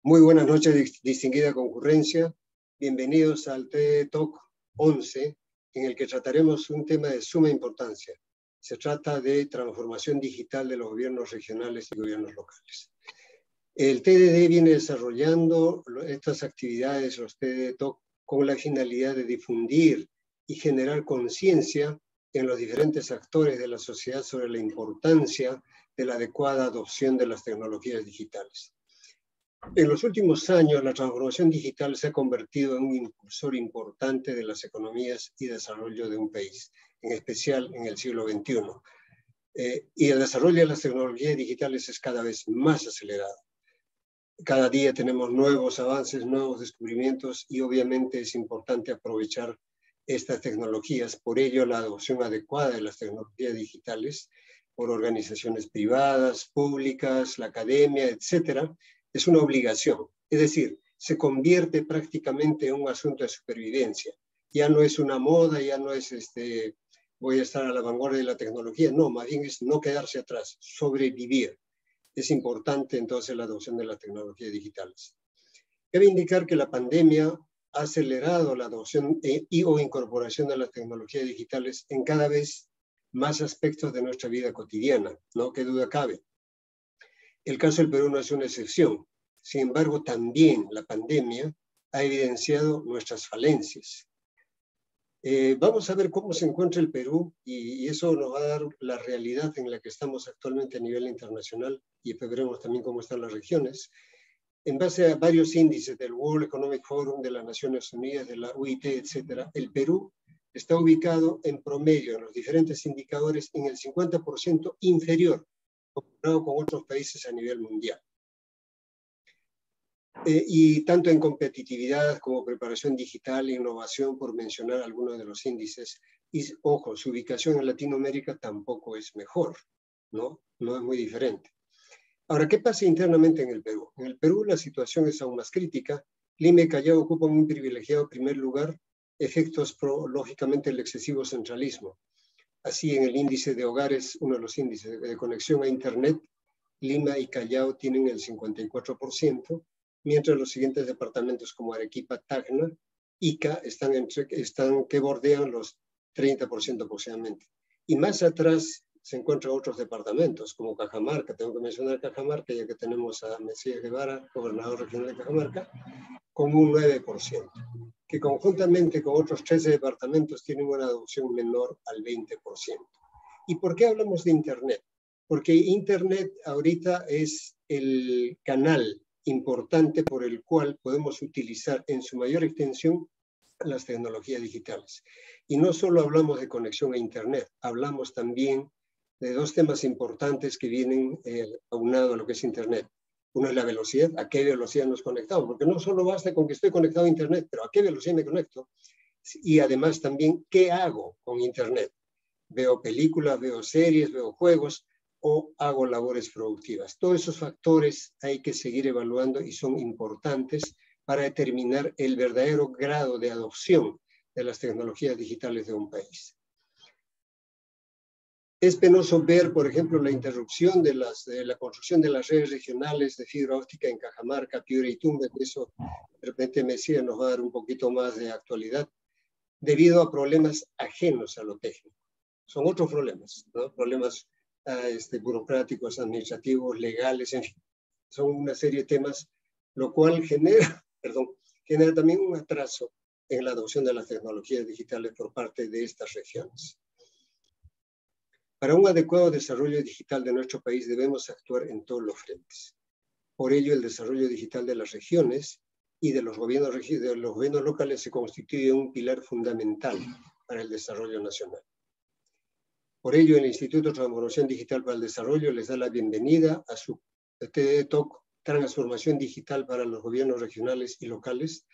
Muy buenas noches, distinguida concurrencia. Bienvenidos al TED Talk 11, en el que trataremos un tema de suma importancia. Se trata de transformación digital de los gobiernos regionales y gobiernos locales. El TDD viene desarrollando estas actividades, los TED Talk, con la finalidad de difundir y generar conciencia en los diferentes actores de la sociedad sobre la importancia de la adecuada adopción de las tecnologías digitales. En los últimos años, la transformación digital se ha convertido en un impulsor importante de las economías y desarrollo de un país, en especial en el siglo XXI. Y el desarrollo de las tecnologías digitales es cada vez más acelerado. Cada día tenemos nuevos avances, nuevos descubrimientos y obviamente es importante aprovechar estas tecnologías. Por ello, la adopción adecuada de las tecnologías digitales por organizaciones privadas, públicas, la academia, etcétera, es una obligación, es decir, se convierte prácticamente en un asunto de supervivencia. Ya no es una moda, ya no es voy a estar a la vanguardia de la tecnología, no, más bien es no quedarse atrás, sobrevivir. Es importante entonces la adopción de las tecnologías digitales. Cabe indicar que la pandemia ha acelerado la adopción o incorporación de las tecnologías digitales en cada vez más aspectos de nuestra vida cotidiana, no qué duda cabe. El caso del Perú no es una excepción. Sin embargo, también la pandemia ha evidenciado nuestras falencias. Vamos a ver cómo se encuentra el Perú y eso nos va a dar la realidad en la que estamos actualmente a nivel internacional y veremos también cómo están las regiones. En base a varios índices del World Economic Forum, de las Naciones Unidas, de la UIT, etc., el Perú está ubicado en promedio en los diferentes indicadores en el 50% inferior comparado con otros países a nivel mundial. Y tanto en competitividad como preparación digital e innovación, por mencionar algunos de los índices. Y ojo, su ubicación en Latinoamérica tampoco es mejor, ¿no? No es muy diferente. Ahora, ¿qué pasa internamente en el Perú? En el Perú la situación es aún más crítica. Lima y Callao ocupan un privilegiado primer lugar, efectos lógicamente el excesivo centralismo. Así, en el índice de hogares, uno de los índices de conexión a Internet, Lima y Callao tienen el 54%, mientras los siguientes departamentos como Arequipa, Tacna, Ica están que bordean los 30% aproximadamente. Y más atrás se encuentran otros departamentos como Cajamarca, tengo que mencionar Cajamarca ya que tenemos a Mesías Guevara, gobernador regional de Cajamarca, con un 9%, que conjuntamente con otros 13 departamentos tienen una adopción menor al 20%. ¿Y por qué hablamos de Internet? Porque Internet ahorita es el canal importante por el cual podemos utilizar en su mayor extensión las tecnologías digitales. Y no solo hablamos de conexión a Internet, hablamos también de dos temas importantes que vienen aunados a lo que es Internet. Uno es la velocidad, a qué velocidad nos conectamos, porque no solo basta con que estoy conectado a Internet, pero a qué velocidad me conecto. Y además también, ¿qué hago con Internet? Veo películas, veo series, veo juegos, o hago labores productivas. Todos esos factores hay que seguir evaluando y son importantes para determinar el verdadero grado de adopción de las tecnologías digitales de un país. Es penoso ver, por ejemplo, la interrupción de la construcción de las redes regionales de fibra óptica en Cajamarca, Piura y Tumbes. Eso de repente Mesías nos va a dar un poquito más de actualidad, debido a problemas ajenos a lo técnico. Son otros problemas, ¿no? Problemas burocráticos, administrativos, legales, en fin. Son una serie de temas, lo cual genera también un atraso en la adopción de las tecnologías digitales por parte de estas regiones. Para un adecuado desarrollo digital de nuestro país debemos actuar en todos los frentes. Por ello, el desarrollo digital de las regiones y de los gobiernos locales se constituye un pilar fundamental para el desarrollo nacional. Por ello, el Instituto de Transformación Digital para el Desarrollo les da la bienvenida a su TED Talk Transformación Digital para los Gobiernos Regionales y Locales,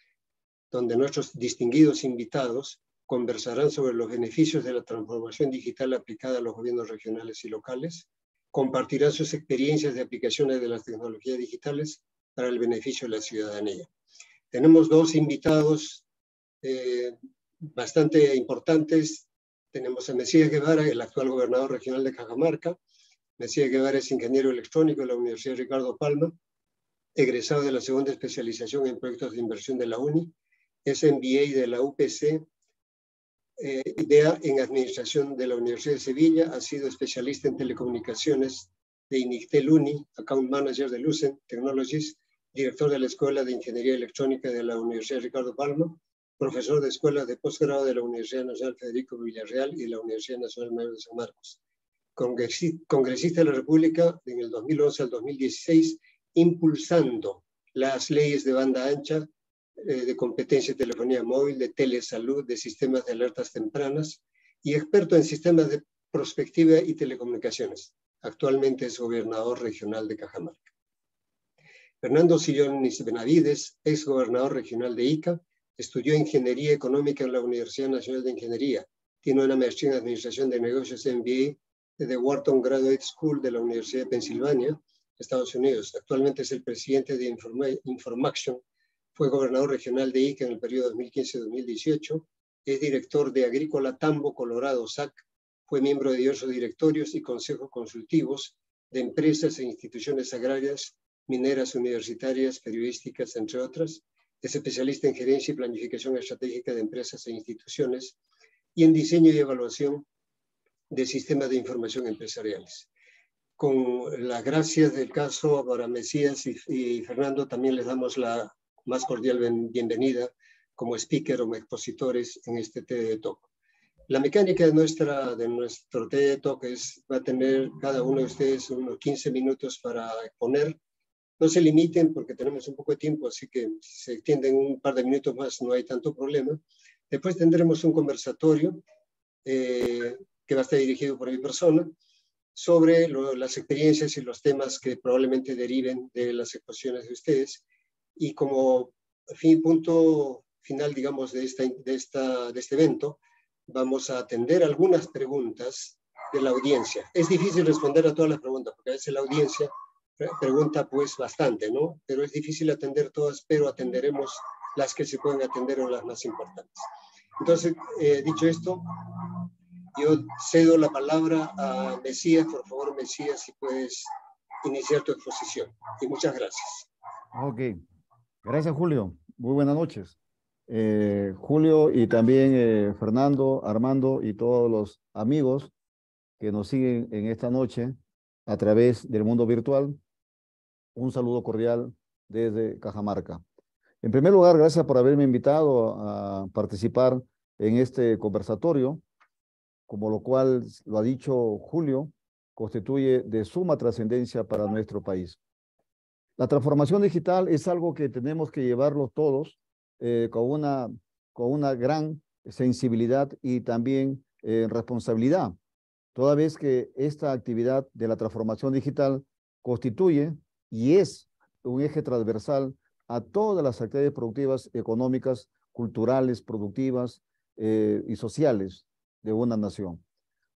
donde nuestros distinguidos invitados conversarán sobre los beneficios de la transformación digital aplicada a los gobiernos regionales y locales, compartirán sus experiencias de aplicaciones de las tecnologías digitales para el beneficio de la ciudadanía. Tenemos dos invitados bastante importantes. Tenemos a Mesías Guevara, el actual gobernador regional de Cajamarca. Mesías Guevara es ingeniero electrónico de la Universidad Ricardo Palma. egresado de la segunda especialización en proyectos de inversión de la UNI, es MBA de la UPC, idea en administración de la Universidad de Sevilla, ha sido especialista en telecomunicaciones de Inictel Uni, account manager de Lucent Technologies, director de la Escuela de Ingeniería Electrónica de la Universidad Ricardo Palma, profesor de escuelas de posgrado de la Universidad Nacional Federico Villarreal y la Universidad Nacional Mayor de San Marcos. Congresista de la República en el 2011 al 2016, impulsando las leyes de banda ancha, de competencia de telefonía móvil, de telesalud, de sistemas de alertas tempranas y experto en sistemas de prospectiva y telecomunicaciones. Actualmente es gobernador regional de Cajamarca. Fernando Sillonis Benavides, ex gobernador regional de Ica, estudió Ingeniería Económica en la Universidad Nacional de Ingeniería. Tiene una maestría en Administración de Negocios MBA de The Wharton Graduate School de la Universidad de Pensilvania, Estados Unidos. Actualmente es el presidente de Information. Fue gobernador regional de Ica en el periodo 2015-2018. Es director de Agrícola Tambo, Colorado, SAC. Fue miembro de diversos directorios y consejos consultivos de empresas e instituciones agrarias, mineras, universitarias, periodísticas, entre otras. Es especialista en gerencia y planificación estratégica de empresas e instituciones y en diseño y evaluación de sistemas de información empresariales. Con las gracias del caso para Mesías y Fernando, también les damos la más cordial bienvenida como speaker o expositores en este TED Talk. La mecánica de nuestro TED Talk va a tener cada uno de ustedes unos 15 minutos para exponer. No se limiten porque tenemos un poco de tiempo, así que si se extienden un par de minutos más no hay tanto problema. Después tendremos un conversatorio que va a estar dirigido por mi persona sobre las experiencias y los temas que probablemente deriven de las exposiciones de ustedes. Y como punto final, digamos, de este evento, vamos a atender algunas preguntas de la audiencia. Es difícil responder a todas las preguntas, porque a veces la audiencia pregunta pues bastante, ¿no? Pero es difícil atender todas, pero atenderemos las que se pueden atender o las más importantes. Entonces, dicho esto, yo cedo la palabra a Mesías. Por favor, Mesías, si puedes iniciar tu exposición. Y muchas gracias. Ok. Gracias, Julio. Muy buenas noches. Julio y también Fernando, Armando y todos los amigos que nos siguen en esta noche a través del mundo virtual. Un saludo cordial desde Cajamarca. En primer lugar, gracias por haberme invitado a participar en este conversatorio, como lo cual, lo ha dicho Julio, constituye de suma trascendencia para nuestro país. La transformación digital es algo que tenemos que llevarlo todos con una gran sensibilidad y también responsabilidad, toda vez que esta actividad de la transformación digital constituye y es un eje transversal a todas las actividades productivas, económicas, culturales, productivas y sociales de una nación.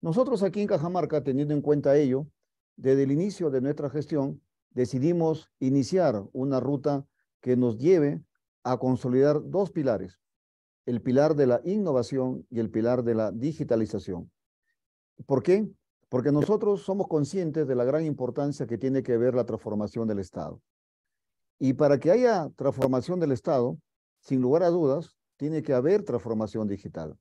Nosotros aquí en Cajamarca, teniendo en cuenta ello, desde el inicio de nuestra gestión, decidimos iniciar una ruta que nos lleve a consolidar dos pilares, el pilar de la innovación y el pilar de la digitalización. ¿Por qué? Porque nosotros somos conscientes de la gran importancia que tiene que ver la transformación del Estado. Y para que haya transformación del Estado, sin lugar a dudas, tiene que haber transformación digital.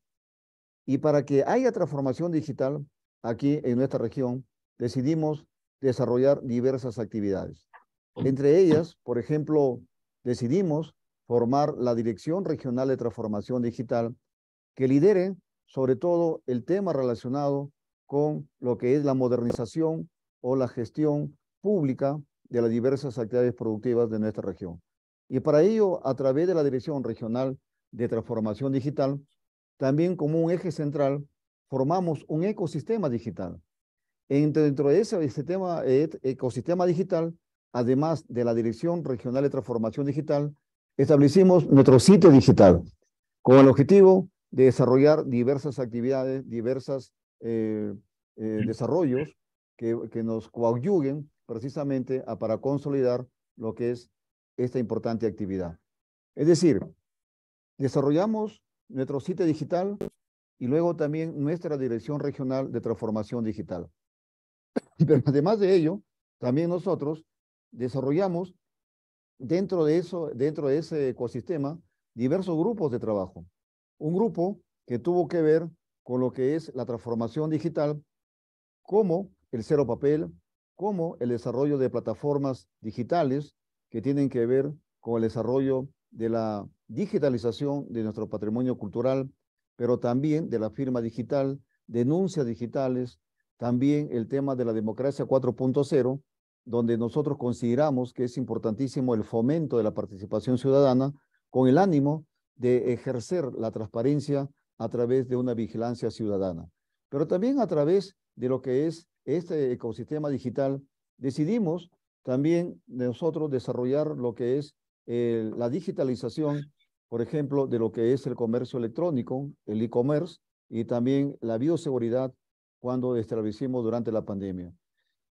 Y para que haya transformación digital, aquí en nuestra región, decidimos desarrollar diversas actividades. Entre ellas, por ejemplo, decidimos formar la Dirección Regional de Transformación Digital, que lidere sobre todo el tema relacionado con lo que es la modernización o la gestión pública de las diversas actividades productivas de nuestra región. Y para ello, a través de la Dirección Regional de Transformación Digital, también como un eje central, formamos un ecosistema digital. Dentro de ese ecosistema digital, además de la Dirección Regional de Transformación Digital, establecimos nuestro sitio digital con el objetivo de desarrollar diversas actividades, diversos desarrollos que nos coadyuvuen precisamente para consolidar lo que es esta importante actividad. Es decir, desarrollamos nuestro sitio digital y luego también nuestra Dirección Regional de Transformación Digital. Pero además de ello, también nosotros desarrollamos dentro de ese ecosistema, diversos grupos de trabajo. Un grupo que tuvo que ver con lo que es la transformación digital, como el cero papel, como el desarrollo de plataformas digitales que tienen que ver con el desarrollo de la digitalización de nuestro patrimonio cultural, pero también de la firma digital, denuncias digitales, también el tema de la democracia 4.0, donde nosotros consideramos que es importantísimo el fomento de la participación ciudadana con el ánimo de ejercer la transparencia a través de una vigilancia ciudadana, pero también a través de lo que es este ecosistema digital, decidimos también nosotros desarrollar lo que es la digitalización, por ejemplo, de lo que es el comercio electrónico, el e-commerce, y también la bioseguridad cuando establecimos durante la pandemia.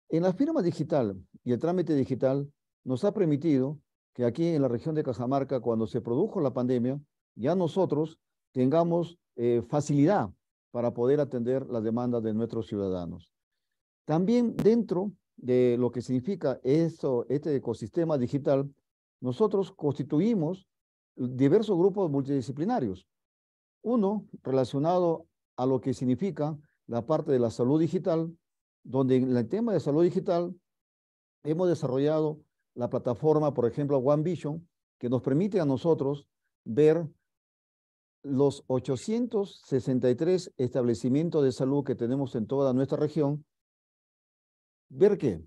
En la firma digital y el trámite digital nos ha permitido que aquí en la región de Cajamarca, cuando se produjo la pandemia, ya nosotros tengamos facilidad para poder atender las demandas de nuestros ciudadanos. También dentro de lo que significa este ecosistema digital, nosotros constituimos diversos grupos multidisciplinarios. Uno relacionado a lo que significa la parte de la salud digital, donde en el tema de salud digital hemos desarrollado la plataforma, por ejemplo, One Vision, que nos permite a nosotros ver los 863 establecimientos de salud que tenemos en toda nuestra región, ver qué,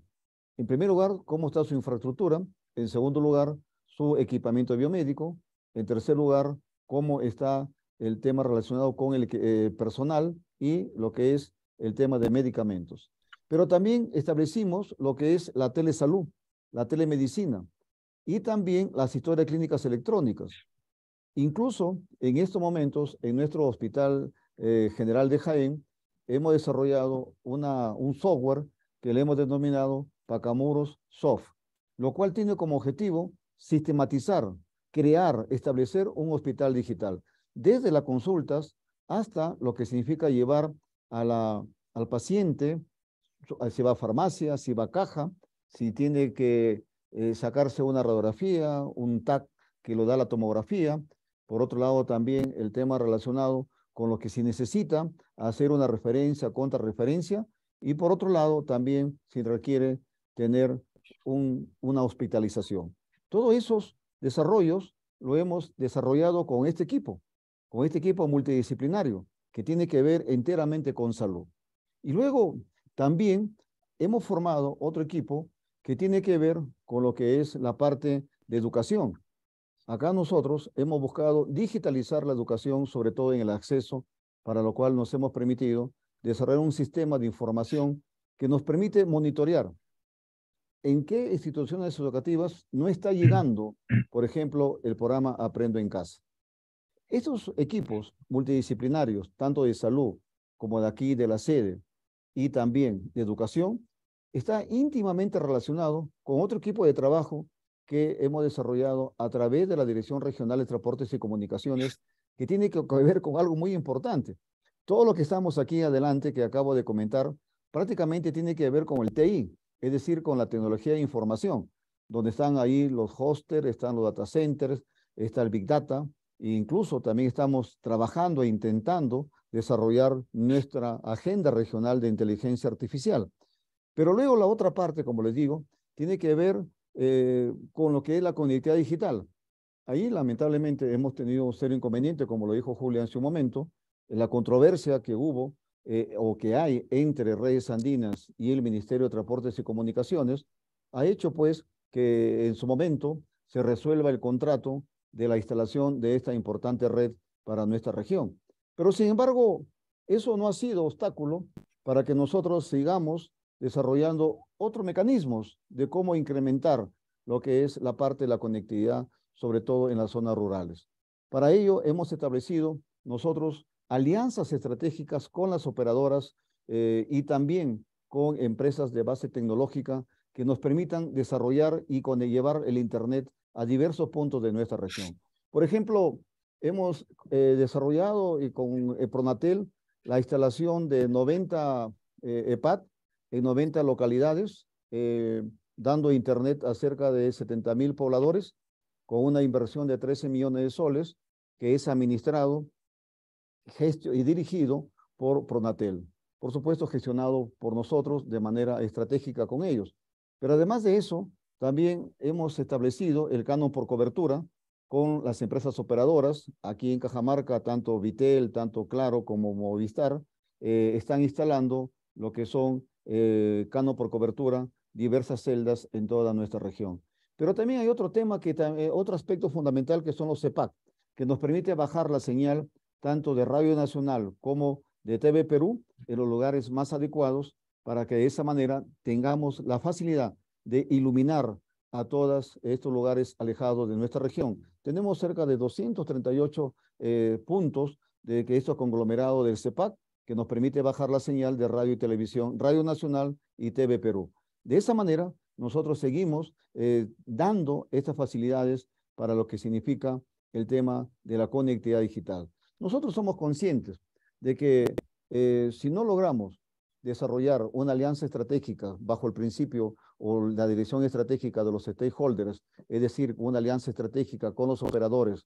en primer lugar, cómo está su infraestructura, en segundo lugar, su equipamiento biomédico, en tercer lugar, cómo está el tema relacionado con el personal y lo que es el tema de medicamentos. Pero también establecimos lo que es la telesalud, la telemedicina y también las historias clínicas electrónicas. Incluso en estos momentos, en nuestro Hospital General de Jaén, hemos desarrollado un software que le hemos denominado Pacamuros Soft, lo cual tiene como objetivo sistematizar, crear, establecer un hospital digital, desde las consultas hasta lo que significa llevar al paciente, si va a farmacia, si va a caja, si tiene que sacarse una radiografía, un TAC que lo da la tomografía. Por otro lado, también el tema relacionado con lo que se necesita hacer una referencia, contrarreferencia, y por otro lado, también si requiere tener una hospitalización. Todos esos desarrollos lo hemos desarrollado con este equipo multidisciplinario, que tiene que ver enteramente con salud. Y luego también hemos formado otro equipo que tiene que ver con lo que es la parte de educación. Acá nosotros hemos buscado digitalizar la educación, sobre todo en el acceso, para lo cual nos hemos permitido desarrollar un sistema de información que nos permite monitorear en qué instituciones educativas no está llegando, por ejemplo, el programa Aprendo en Casa. Estos equipos multidisciplinarios, tanto de salud como de aquí, de la sede, y también de educación, está íntimamente relacionado con otro equipo de trabajo que hemos desarrollado a través de la Dirección Regional de Transportes y Comunicaciones, que tiene que ver con algo muy importante. Todo lo que estamos aquí adelante, que acabo de comentar, prácticamente tiene que ver con el TI, es decir, con la tecnología de información, donde están ahí los hosters, están los data centers, está el Big Data, e incluso también estamos trabajando e intentando desarrollar nuestra agenda regional de inteligencia artificial. Pero luego la otra parte, como les digo, tiene que ver con lo que es la conectividad digital. Ahí lamentablemente hemos tenido un serio inconveniente, como lo dijo Julia en su momento, en la controversia que hubo o que hay entre Redes Andinas y el Ministerio de Transportes y Comunicaciones, ha hecho pues que en su momento se resuelva el contrato de la instalación de esta importante red para nuestra región. Pero sin embargo, eso no ha sido obstáculo para que nosotros sigamos desarrollando otros mecanismos de cómo incrementar lo que es la parte de la conectividad, sobre todo en las zonas rurales. Para ello hemos establecido nosotros alianzas estratégicas con las operadoras y también con empresas de base tecnológica que nos permitan desarrollar y llevar el Internet a diversos puntos de nuestra región. Por ejemplo, hemos desarrollado y con Pronatel la instalación de 90 EPAD en 90 localidades dando internet a cerca de 70.000 pobladores con una inversión de 13 millones de soles que es administrado y dirigido por Pronatel. Por supuesto, gestionado por nosotros de manera estratégica con ellos. Pero además de eso, también hemos establecido el canon por cobertura con las empresas operadoras. Aquí en Cajamarca, tanto Vitel, tanto Claro como Movistar, están instalando lo que son canon por cobertura, diversas celdas en toda nuestra región. Pero también hay otro tema, otro aspecto fundamental que son los CEPAC, que nos permite bajar la señal tanto de Radio Nacional como de TV Perú en los lugares más adecuados para que de esa manera tengamos la facilidad de iluminar a todos estos lugares alejados de nuestra región. Tenemos cerca de 238 puntos de que esto conglomerado del CEPAC que nos permite bajar la señal de radio y televisión, Radio Nacional y TV Perú. De esa manera, nosotros seguimos dando estas facilidades para lo que significa el tema de la conectividad digital. Nosotros somos conscientes de que si no logramos desarrollar una alianza estratégica bajo el principio o la dirección estratégica de los stakeholders, es decir, una alianza estratégica con los operadores,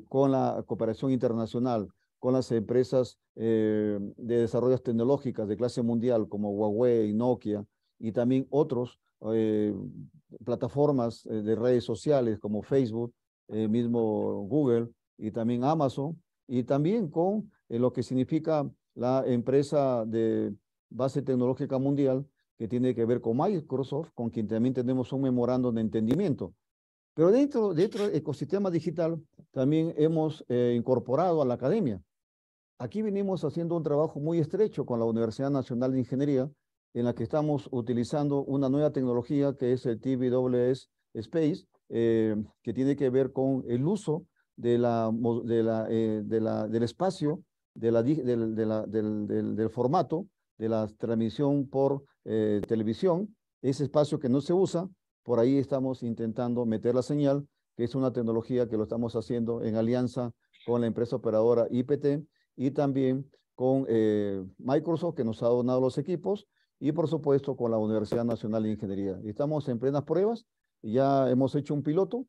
con la cooperación internacional, con las empresas de desarrollos tecnológicas de clase mundial como Huawei, Nokia y también otros plataformas de redes sociales como Facebook, mismo Google y también Amazon, y también con lo que significa la empresa de base tecnológica mundial que tiene que ver con Microsoft, con quien también tenemos un memorándum de entendimiento. Pero dentro del ecosistema digital también hemos incorporado a la academia. Aquí venimos haciendo un trabajo muy estrecho con la Universidad Nacional de Ingeniería, en la que estamos utilizando una nueva tecnología que es el TWS Space, que tiene que ver con el uso del espacio, del formato de la transmisión por televisión. Ese espacio que no se usa, por ahí estamos intentando meter la señal, que es una tecnología que lo estamos haciendo en alianza con la empresa operadora IPT y también con Microsoft, que nos ha donado los equipos, y por supuesto con la Universidad Nacional de Ingeniería. Estamos en plenas pruebas, ya hemos hecho un piloto,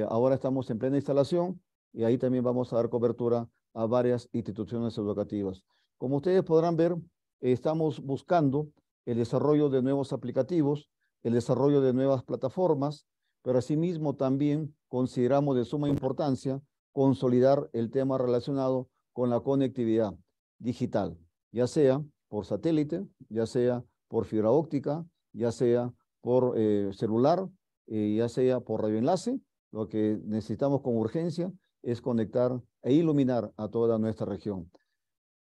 ahora estamos en plena instalación y ahí también vamos a dar cobertura a varias instituciones educativas. Como ustedes podrán ver, estamos buscando el desarrollo de nuevos aplicativos, el desarrollo de nuevas plataformas, pero asimismo también consideramos de suma importancia consolidar el tema relacionado con la conectividad digital, ya sea por satélite, ya sea por fibra óptica, ya sea por celular, ya sea por radioenlace. Lo que necesitamos con urgencia es conectar e iluminar a toda nuestra región.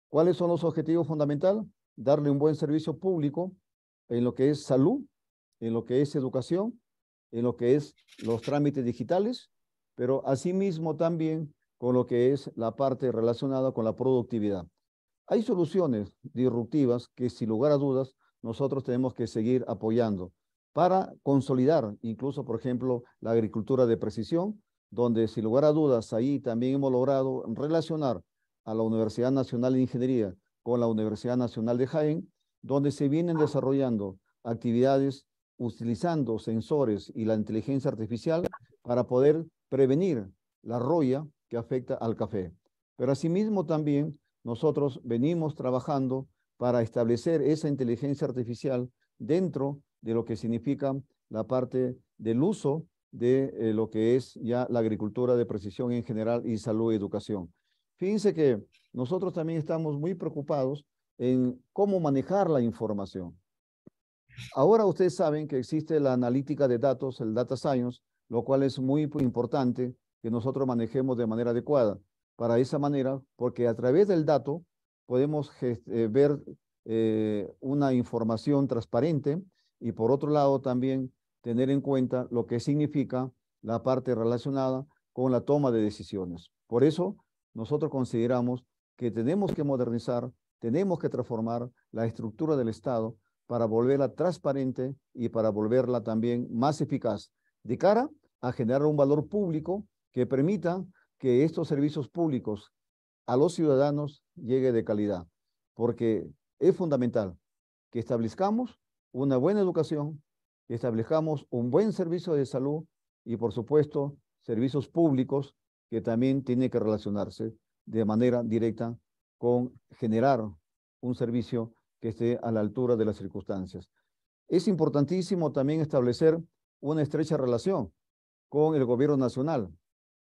¿Cuáles son los objetivos fundamentales? Darle un buen servicio público en lo que es salud, en lo que es educación, en lo que es los trámites digitales, pero asimismo también con lo que es la parte relacionada con la productividad. Hay soluciones disruptivas que, sin lugar a dudas, nosotros tenemos que seguir apoyando para consolidar, incluso, por ejemplo, la agricultura de precisión, donde, sin lugar a dudas, ahí también hemos logrado relacionar a la Universidad Nacional de Ingeniería con la Universidad Nacional de Jaén, donde se vienen desarrollando actividades utilizando sensores y la inteligencia artificial para poder prevenir la roya que afecta al café. Pero asimismo también nosotros venimos trabajando para establecer esa inteligencia artificial dentro de lo que significa la parte del uso de lo que es ya la agricultura de precisión en general y salud y educación. Fíjense que nosotros también estamos muy preocupados en cómo manejar la información. Ahora ustedes saben que existe la analítica de datos, el data science, lo cual es muy importante que nosotros manejemos de manera adecuada. Para esa manera, porque a través del dato podemos ver una información transparente y por otro lado también tener en cuenta lo que significa la parte relacionada con la toma de decisiones. Por eso nosotros consideramos que tenemos que modernizar, tenemos que transformar la estructura del Estado para volverla transparente y para volverla también más eficaz, de cara a generar un valor público que permita que estos servicios públicos a los ciudadanos llegue de calidad, porque es fundamental que establezcamos una buena educación, que establezcamos un buen servicio de salud y, por supuesto, servicios públicos que también tienen que relacionarse de manera directa con generar un servicio que esté a la altura de las circunstancias. Es importantísimo también establecer una estrecha relación con el gobierno nacional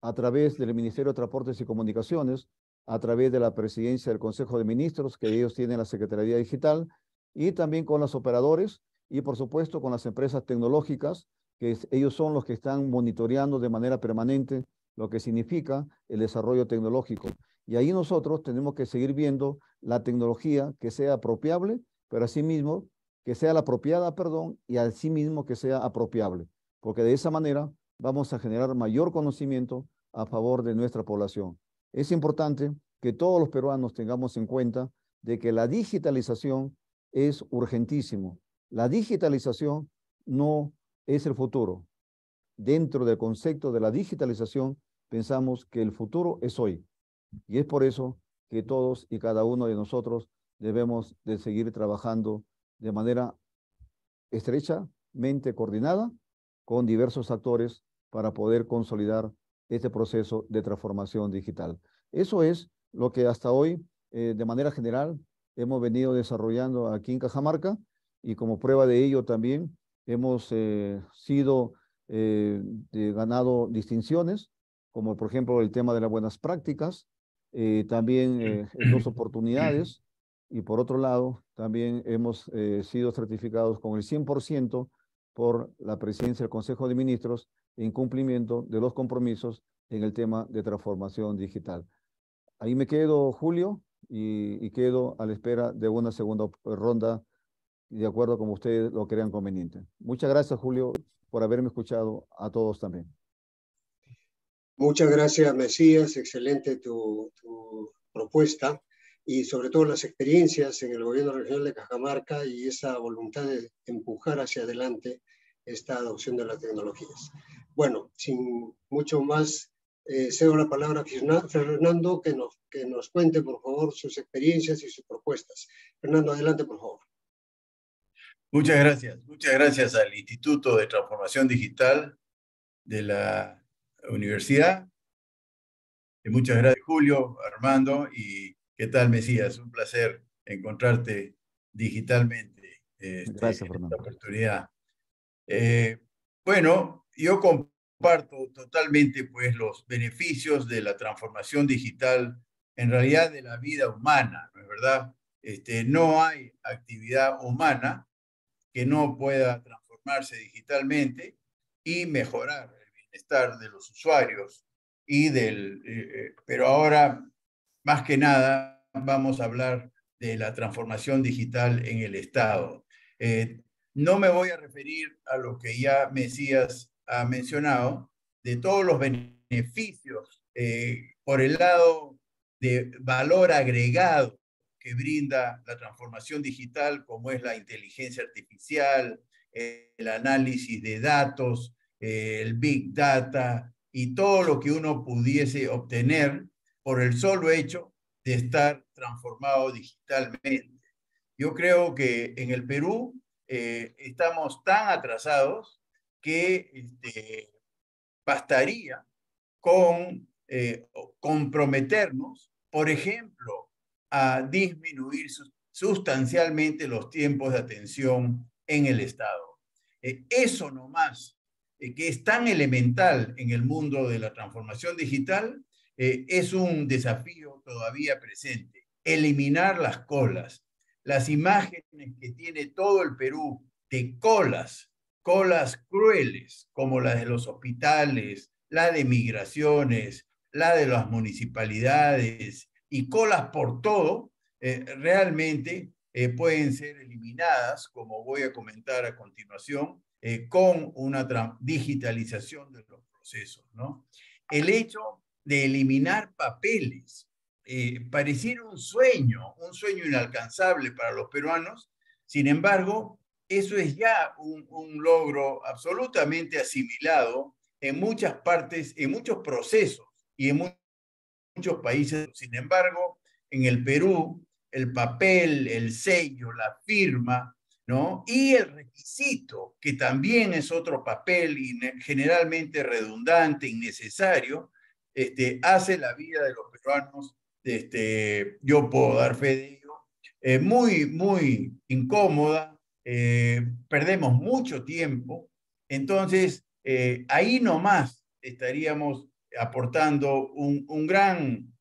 a través del Ministerio de Transportes y Comunicaciones, a través de la presidencia del Consejo de Ministros, que ellos tienen la Secretaría Digital, y también con los operadores y, por supuesto, con las empresas tecnológicas, que ellos son los que están monitoreando de manera permanente lo que significa el desarrollo tecnológico. Y ahí nosotros tenemos que seguir viendo la tecnología que sea apropiable, pero asimismo que sea la apropiada, perdón, y asimismo que sea apropiable, porque de esa manera vamos a generar mayor conocimiento a favor de nuestra población. Es importante que todos los peruanos tengamos en cuenta de que la digitalización es urgentísimo. La digitalización no es el futuro. Dentro del concepto de la digitalización, pensamos que el futuro es hoy. Y es por eso que todos y cada uno de nosotros debemos de seguir trabajando de manera estrechamente coordinada con diversos actores para poder consolidar este proceso de transformación digital. Eso es lo que hasta hoy, de manera general, hemos venido desarrollando aquí en Cajamarca, y como prueba de ello también hemos ganado distinciones, como por ejemplo el tema de las buenas prácticas, también en 2 oportunidades, y por otro lado, también hemos sido certificados con el 100% por la presidencia del Consejo de Ministros en cumplimiento de los compromisos en el tema de transformación digital. Ahí me quedo, Julio, y quedo a la espera de una segunda ronda, de acuerdo como ustedes lo crean conveniente. Muchas gracias, Julio, por haberme escuchado a todos también. Muchas gracias, Mesías. Excelente tu propuesta y sobre todo las experiencias en el gobierno regional de Cajamarca y esa voluntad de empujar hacia adelante esta adopción de las tecnologías. Bueno, sin mucho más, cedo la palabra a Fernando, que nos cuente, por favor, sus experiencias y sus propuestas. Fernando, adelante, por favor. Muchas gracias al Instituto de Transformación Digital de la Universidad. Y muchas gracias, Julio, Armando, y ¿qué tal, Mesías? Un placer encontrarte digitalmente Gracias, en Fernando. esta oportunidad. Bueno, yo comparto totalmente pues, los beneficios de la transformación digital, en realidad de la vida humana, ¿no es verdad? No hay actividad humana que no pueda transformarse digitalmente y mejorar el bienestar de los usuarios. Pero ahora, más que nada, vamos a hablar de la transformación digital en el Estado. No me voy a referir a lo que ya Mesías ha mencionado, de todos los beneficios por el lado de valor agregado que brinda la transformación digital, como es la inteligencia artificial, el análisis de datos, el Big Data y todo lo que uno pudiese obtener por el solo hecho de estar transformado digitalmente. Yo creo que en el Perú estamos tan atrasados que bastaría con comprometernos, por ejemplo, a disminuir sustancialmente los tiempos de atención en el Estado. Eso nomás, que es tan elemental en el mundo de la transformación digital, es un desafío todavía presente. Eliminar las colas. Las imágenes que tiene todo el Perú de colas crueles, como las de los hospitales, la de migraciones, la de las municipalidades y colas por todo, realmente pueden ser eliminadas, como voy a comentar a continuación, con una digitalización de los procesos, ¿no? El hecho de eliminar papeles pareciera un sueño inalcanzable para los peruanos. Sin embargo, eso es ya un logro absolutamente asimilado en muchas partes, en muchos procesos y en muchos países. Sin embargo, en el Perú, el papel, el sello, la firma, ¿no? Y el requisito, que también es otro papel generalmente redundante, innecesario, hace la vida de los peruanos, yo puedo dar fe de ello, muy, muy incómoda, perdemos mucho tiempo, entonces ahí nomás estaríamos aportando un gran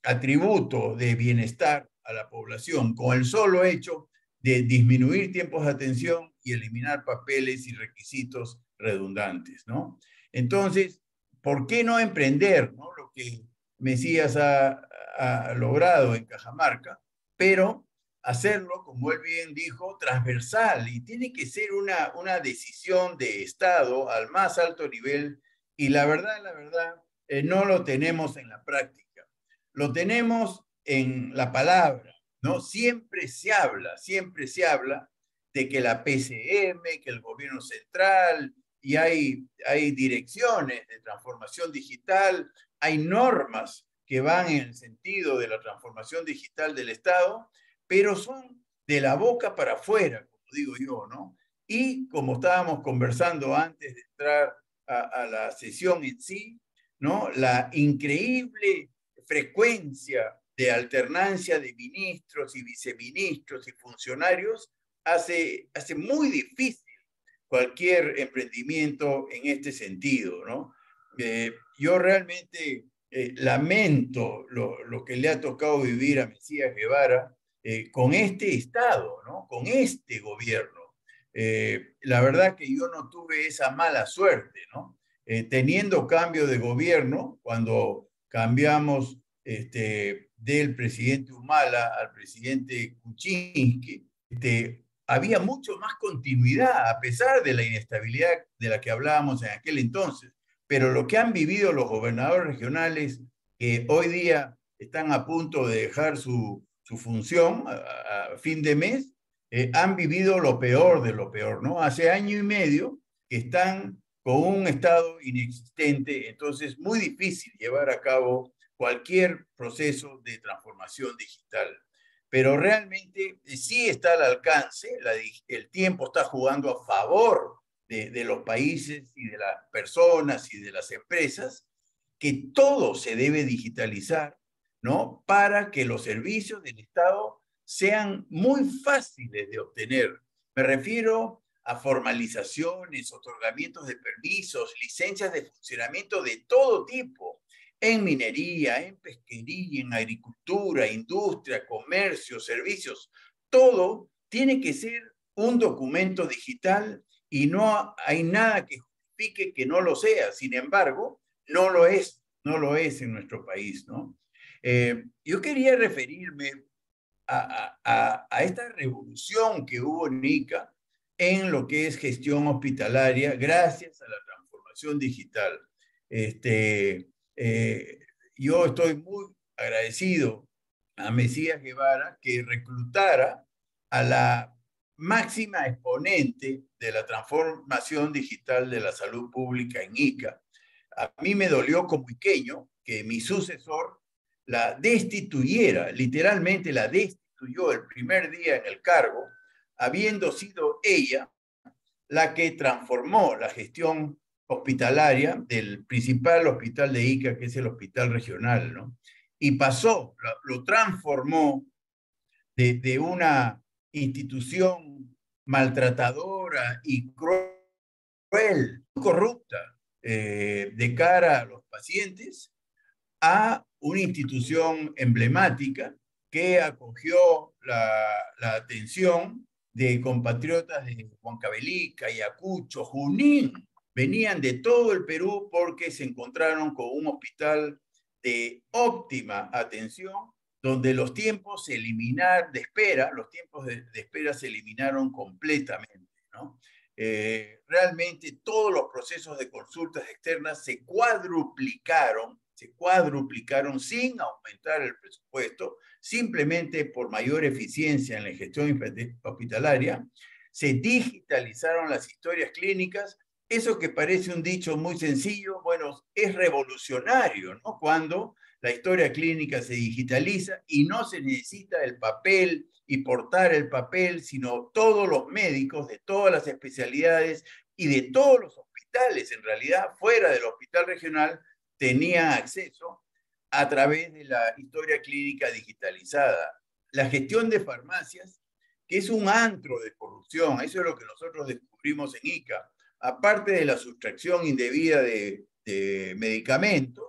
atributo de bienestar a la población, con el solo hecho de disminuir tiempos de atención y eliminar papeles y requisitos redundantes, ¿no? Entonces, ¿por qué no emprender, ¿no? Lo que Mesías ha logrado en Cajamarca, pero hacerlo, como él bien dijo, transversal, y tiene que ser una decisión de Estado al más alto nivel, y la verdad, no lo tenemos en la práctica. Lo tenemos en la palabra, ¿no? Siempre se habla de que la PCM, que el gobierno central, y hay direcciones de transformación digital, hay normas que van en el sentido de la transformación digital del Estado, pero son de la boca para afuera, como digo yo, ¿no? Y como estábamos conversando antes de entrar a la sesión en sí, ¿no? La increíble frecuencia de alternancia de ministros y viceministros y funcionarios hace muy difícil cualquier emprendimiento en este sentido, ¿no? Yo realmente lamento lo que le ha tocado vivir a Mesías Guevara con este Estado, ¿no? Con este gobierno. La verdad que yo no tuve esa mala suerte, ¿no? Teniendo cambio de gobierno, cuando cambiamos del presidente Humala al presidente Kuczynski, había mucho más continuidad, a pesar de la inestabilidad de la que hablábamos en aquel entonces. Pero lo que han vivido los gobernadores regionales, que hoy día están a punto de dejar su función a fin de mes, han vivido lo peor de lo peor, ¿no? Hace año y medio que están con un estado inexistente, entonces muy difícil llevar a cabo cualquier proceso de transformación digital. Pero realmente sí está al alcance, el tiempo está jugando a favor de los países y de las personas y de las empresas, que todo se debe digitalizar, ¿no? Para que los servicios del Estado sean muy fáciles de obtener. Me refiero a formalizaciones, otorgamientos de permisos, licencias de funcionamiento de todo tipo, en minería, en pesquería, en agricultura, industria, comercio, servicios. Todo tiene que ser un documento digital y no hay nada que justifique que no lo sea. Sin embargo, no lo es en nuestro país, ¿no? Yo quería referirme a esta revolución que hubo en Ica en lo que es gestión hospitalaria gracias a la transformación digital. Yo estoy muy agradecido a Mesías Guevara que reclutara a la máxima exponente de la transformación digital de la salud pública en Ica. A mí me dolió como iqueño que mi sucesor la destituyera, literalmente la destituyó el primer día en el cargo, habiendo sido ella la que transformó la gestión hospitalaria del principal hospital de Ica, que es el hospital regional, ¿no? Y pasó, lo transformó de una institución maltratadora y cruel, corrupta, de cara a los pacientes, a una institución emblemática que acogió la atención de compatriotas de Huancavelica, Ayacucho, Junín. Venían de todo el Perú porque se encontraron con un hospital de óptima atención, donde los tiempos de espera se eliminaron completamente, ¿no? Realmente todos los procesos de consultas externas se cuadruplicaron sin aumentar el presupuesto, simplemente por mayor eficiencia en la gestión hospitalaria. Se digitalizaron las historias clínicas. Eso que parece un dicho muy sencillo, bueno, es revolucionario, ¿no? Cuando la historia clínica se digitaliza y no se necesita el papel y portar el papel, sino todos los médicos de todas las especialidades y de todos los hospitales, en realidad, fuera del hospital regional, tenían acceso a través de la historia clínica digitalizada. La gestión de farmacias, que es un antro de corrupción, eso es lo que nosotros descubrimos en ICA, aparte de la sustracción indebida de medicamentos,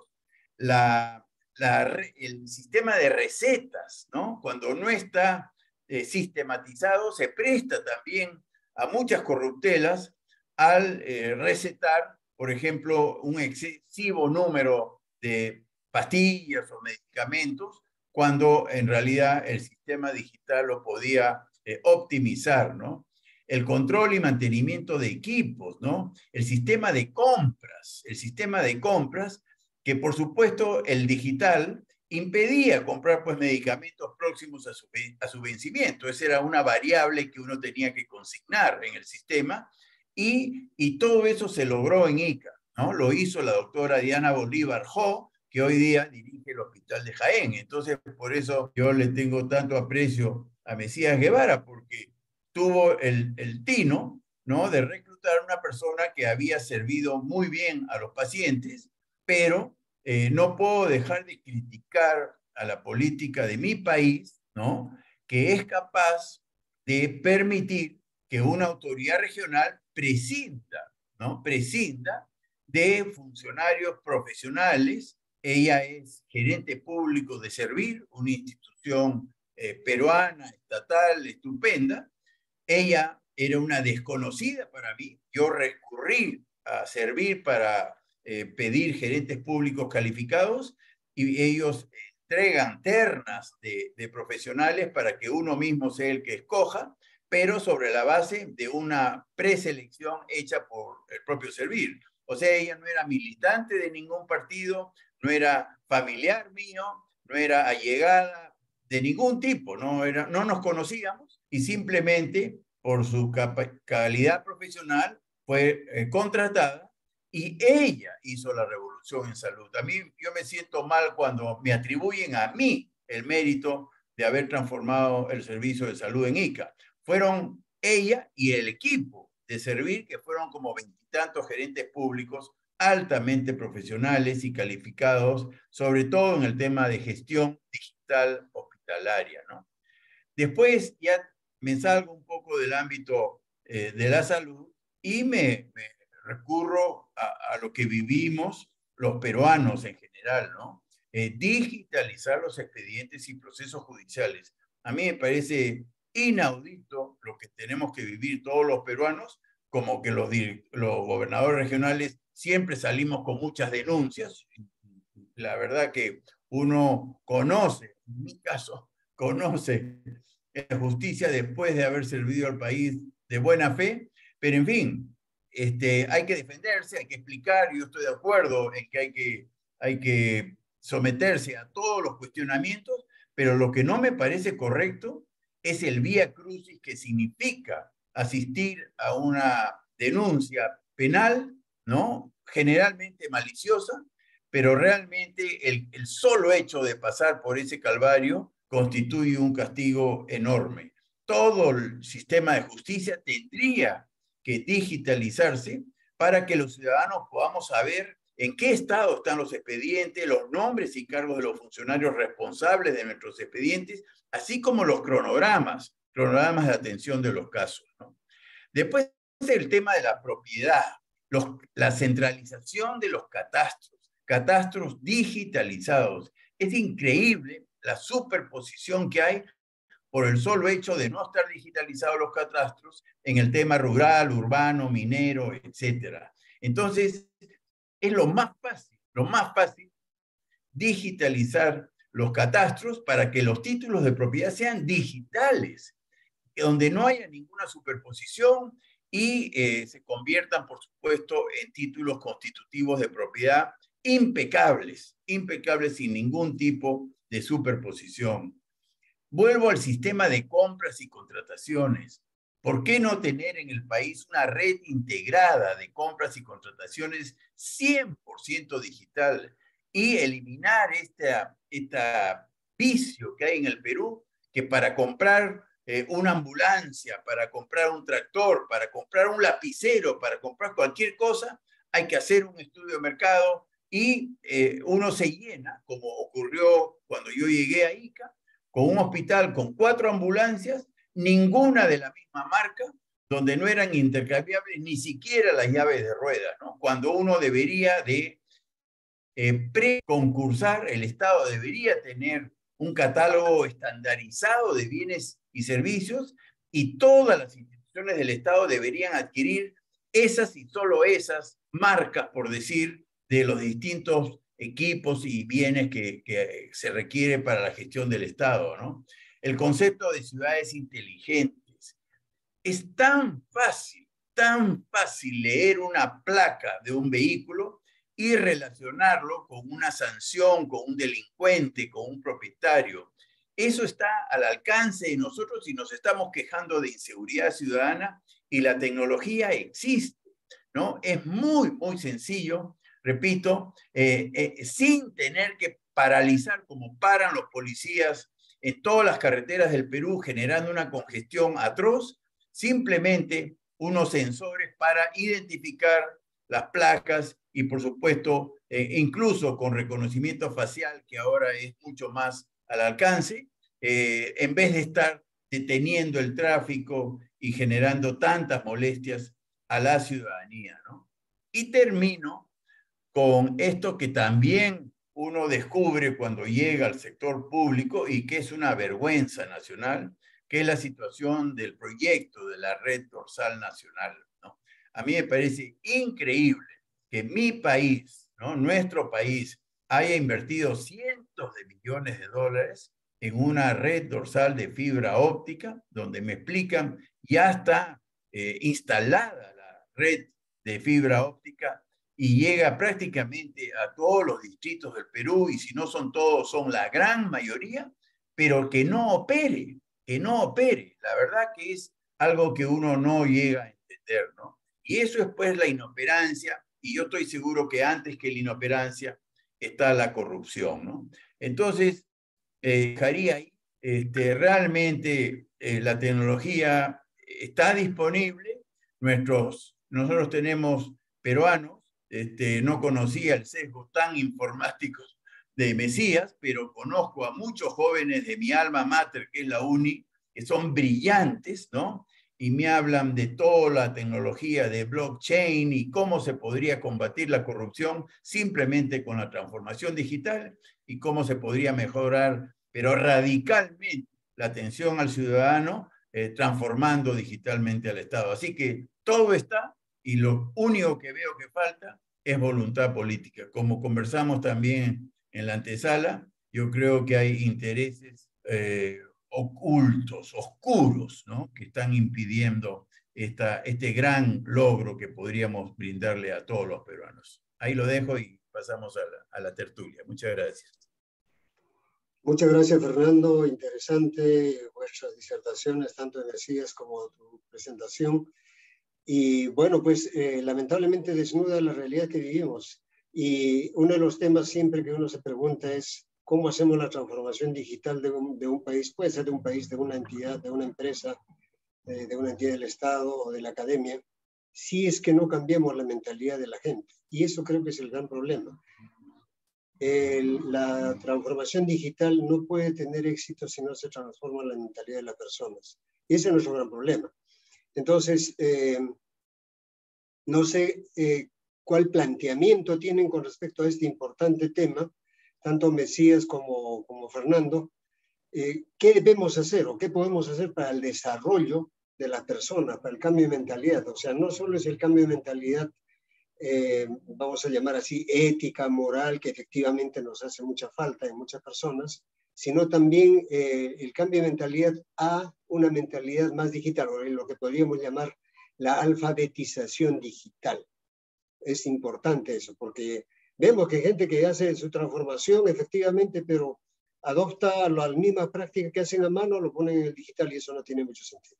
el sistema de recetas, ¿no? Cuando no está sistematizado, se presta también a muchas corruptelas al recetar, por ejemplo, un excesivo número de pastillas o medicamentos, cuando en realidad el sistema digital lo podía optimizar, ¿no? El control y mantenimiento de equipos, ¿no? El sistema de compras, que por supuesto el digital impedía comprar pues medicamentos próximos a su vencimiento. Esa era una variable que uno tenía que consignar en el sistema y todo eso se logró en ICA, ¿no? Lo hizo la doctora Diana Bolívar Jo, que hoy día dirige el Hospital de Jaén. Entonces, por eso yo le tengo tanto aprecio a Mesías Guevara, porque tuvo el tino, ¿no?, de reclutar a una persona que había servido muy bien a los pacientes, pero no puedo dejar de criticar a la política de mi país, ¿no?, que es capaz de permitir que una autoridad regional prescinda, ¿no?, prescinda de funcionarios profesionales. Ella es gerente público de Servir, una institución peruana, estatal, estupenda. Ella era una desconocida para mí. Yo recurrí a Servir para pedir gerentes públicos calificados y ellos entregan ternas de profesionales para que uno mismo sea el que escoja, pero sobre la base de una preselección hecha por el propio Servir. O sea, ella no era militante de ningún partido, no era familiar mío, no era allegada de ningún tipo, no nos conocíamos y simplemente por su calidad profesional fue contratada y ella hizo la revolución en salud. A mí, yo me siento mal cuando me atribuyen a mí el mérito de haber transformado el servicio de salud en ICA. Fueron ella y el equipo de Servir, que fueron como 20 y tantos gerentes públicos altamente profesionales y calificados, sobre todo en el tema de gestión digital hospitalaria, ¿no? Después ya me salgo un poco del ámbito de la salud y me recurro a lo que vivimos los peruanos en general, ¿no? Digitalizar los expedientes y procesos judiciales. A mí me parece inaudito lo que tenemos que vivir todos los peruanos, como que los gobernadores regionales siempre salimos con muchas denuncias. La verdad que uno conoce, en mi caso, conoce la justicia después de haber servido al país de buena fe, pero en fin, hay que defenderse, hay que explicar, yo estoy de acuerdo en que hay que someterse a todos los cuestionamientos, pero lo que no me parece correcto es el vía crucis que significa asistir a una denuncia penal, ¿no?, generalmente maliciosa, pero realmente el solo hecho de pasar por ese calvario constituye un castigo enorme. Todo el sistema de justicia tendría que digitalizarse para que los ciudadanos podamos saber en qué estado están los expedientes, los nombres y cargos de los funcionarios responsables de nuestros expedientes, así como los cronogramas de atención de los casos, ¿no? Después el tema de la propiedad, la centralización de los catastros digitalizados. Es increíble la superposición que hay por el solo hecho de no estar digitalizados los catastros en el tema rural, urbano, minero, etc. Entonces, es lo más fácil digitalizar los catastros para que los títulos de propiedad sean digitales, donde no haya ninguna superposición y se conviertan, por supuesto, en títulos constitutivos de propiedad impecables sin ningún tipo de superposición. Vuelvo al sistema de compras y contrataciones. ¿Por qué no tener en el país una red integrada de compras y contrataciones 100% digital? y eliminar este vicio que hay en el Perú, que para comprar una ambulancia, para comprar un tractor, para comprar un lapicero, para comprar cualquier cosa, hay que hacer un estudio de mercado y uno se llena, como ocurrió cuando yo llegué a Ica, con un hospital con 4 ambulancias, ninguna de la misma marca, donde no eran intercambiables ni siquiera las llaves de ruedas, ¿no? Cuando uno debería de preconcursar, el Estado debería tener un catálogo estandarizado de bienes y servicios y todas las instituciones del Estado deberían adquirir esas y solo esas marcas, por decir, de los distintos equipos y bienes que se requiere para la gestión del Estado, ¿no? El concepto de ciudades inteligentes. Es tan fácil leer una placa de un vehículo y relacionarlo con una sanción, con un delincuente, con un propietario. Eso está al alcance de nosotros y nos estamos quejando de inseguridad ciudadana y la tecnología existe, ¿no? Es muy sencillo, repito, sin tener que paralizar como paran los policías en todas las carreteras del Perú, generando una congestión atroz, simplemente unos sensores para identificar las placas y, por supuesto, incluso con reconocimiento facial, que ahora es mucho más al alcance, en vez de estar deteniendo el tráfico y generando tantas molestias a la ciudadanía, ¿no? Y termino con esto que también uno descubre cuando llega al sector público y que es una vergüenza nacional, que es la situación del proyecto de la Red Dorsal Nacional, ¿no? A mí me parece increíble que mi país, ¿no?, nuestro país, haya invertido cientos de millones de dólares en una red dorsal de fibra óptica, donde me explican, ya está instalada la red de fibra óptica y llega prácticamente a todos los distritos del Perú, y si no son todos, son la gran mayoría, pero que no opere. La verdad que es algo que uno no llega a entender, ¿no? Y eso es pues la inoperancia, y yo estoy seguro que antes que la inoperancia está la corrupción, ¿no? Entonces, dejaría ahí, realmente la tecnología está disponible, nosotros tenemos peruanos, no conocía el sesgo tan informático de Mesías, pero conozco a muchos jóvenes de mi alma mater, que es la UNI, que son brillantes, ¿no? Y me hablan de toda la tecnología de blockchain y cómo se podría combatir la corrupción simplemente con la transformación digital y cómo se podría mejorar, pero radicalmente, la atención al ciudadano, transformando digitalmente al Estado. Así que todo está, y lo único que veo que falta es voluntad política. Como conversamos también en la antesala, yo creo que hay intereses ocultos, oscuros, ¿no?, que están impidiendo este gran logro que podríamos brindarle a todos los peruanos. Ahí lo dejo y pasamos a la tertulia. Muchas gracias. Muchas gracias, Fernando. Interesante vuestras disertaciones, tanto en Mesías como tu presentación. Y bueno, pues lamentablemente desnuda la realidad que vivimos. Y uno de los temas siempre que uno se pregunta es cómo hacemos la transformación digital de un país, puede ser de un país, de una entidad, de una empresa, de una entidad del Estado o de la academia, si es que no cambiamos la mentalidad de la gente. Y eso creo que es el gran problema. La transformación digital no puede tener éxito si no se transforma la mentalidad de las personas. Y ese es nuestro gran problema. Entonces, no sé cuál planteamiento tienen con respecto a este importante tema, tanto Mesías como Fernando. ¿Qué debemos hacer o qué podemos hacer para el desarrollo de las personas, para el cambio de mentalidad? O sea, no solo es el cambio de mentalidad, vamos a llamar así, ética, moral, que efectivamente nos hace mucha falta en muchas personas, sino también el cambio de mentalidad a una mentalidad más digital, o lo que podríamos llamar la alfabetización digital. Es importante eso, porque vemos que hay gente que hace su transformación efectivamente, pero adopta las mismas prácticas que hacen a mano, lo ponen en el digital y eso no tiene mucho sentido.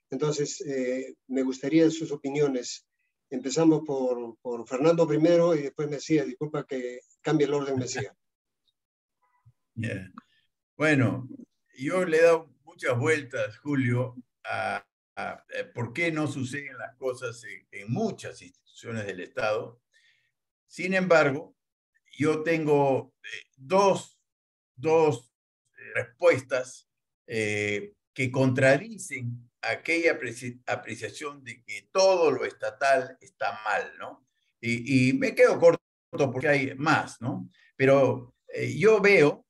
Entonces, me gustaría sus opiniones Empezamos por Fernando primero y después Mesías. Disculpa que cambie el orden, Mesías. Yeah. Bueno, yo le he dado muchas vueltas, Julio, a por qué no suceden las cosas en muchas instituciones del Estado. Sin embargo, yo tengo dos respuestas que contradicen aquella apreciación de que todo lo estatal está mal, ¿no? Y me quedo corto porque hay más, ¿no? Pero yo veo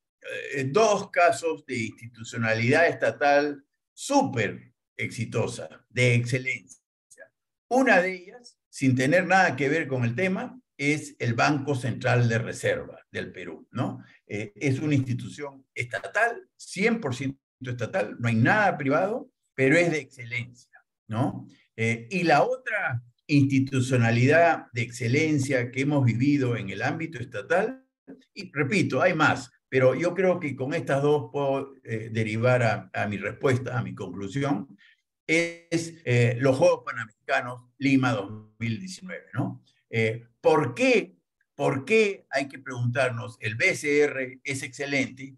dos casos de institucionalidad estatal súper exitosa, de excelencia. Una de ellas, sin tener nada que ver con el tema, es el Banco Central de Reserva del Perú, ¿no? Es una institución estatal, 100% estatal, no hay nada privado, pero es de excelencia, ¿no? Y la otra institucionalidad de excelencia que hemos vivido en el ámbito estatal, y repito, hay más, pero yo creo que con estas dos puedo derivar a mi respuesta, a mi conclusión, es los Juegos Panamericanos Lima 2019, ¿no? ¿Por qué? ¿Por qué hay que preguntarnos, el BCR es excelente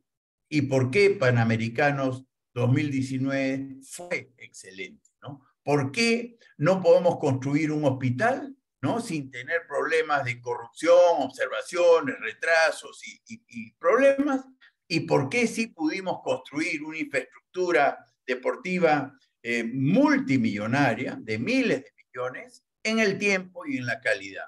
y por qué Panamericanos 2019 fue excelente, ¿no? ¿Por qué no podemos construir un hospital, ¿no? Sin tener problemas de corrupción, observaciones, retrasos y problemas? ¿Y por qué sí pudimos construir una infraestructura deportiva multimillonaria de miles de millones en el tiempo y en la calidad?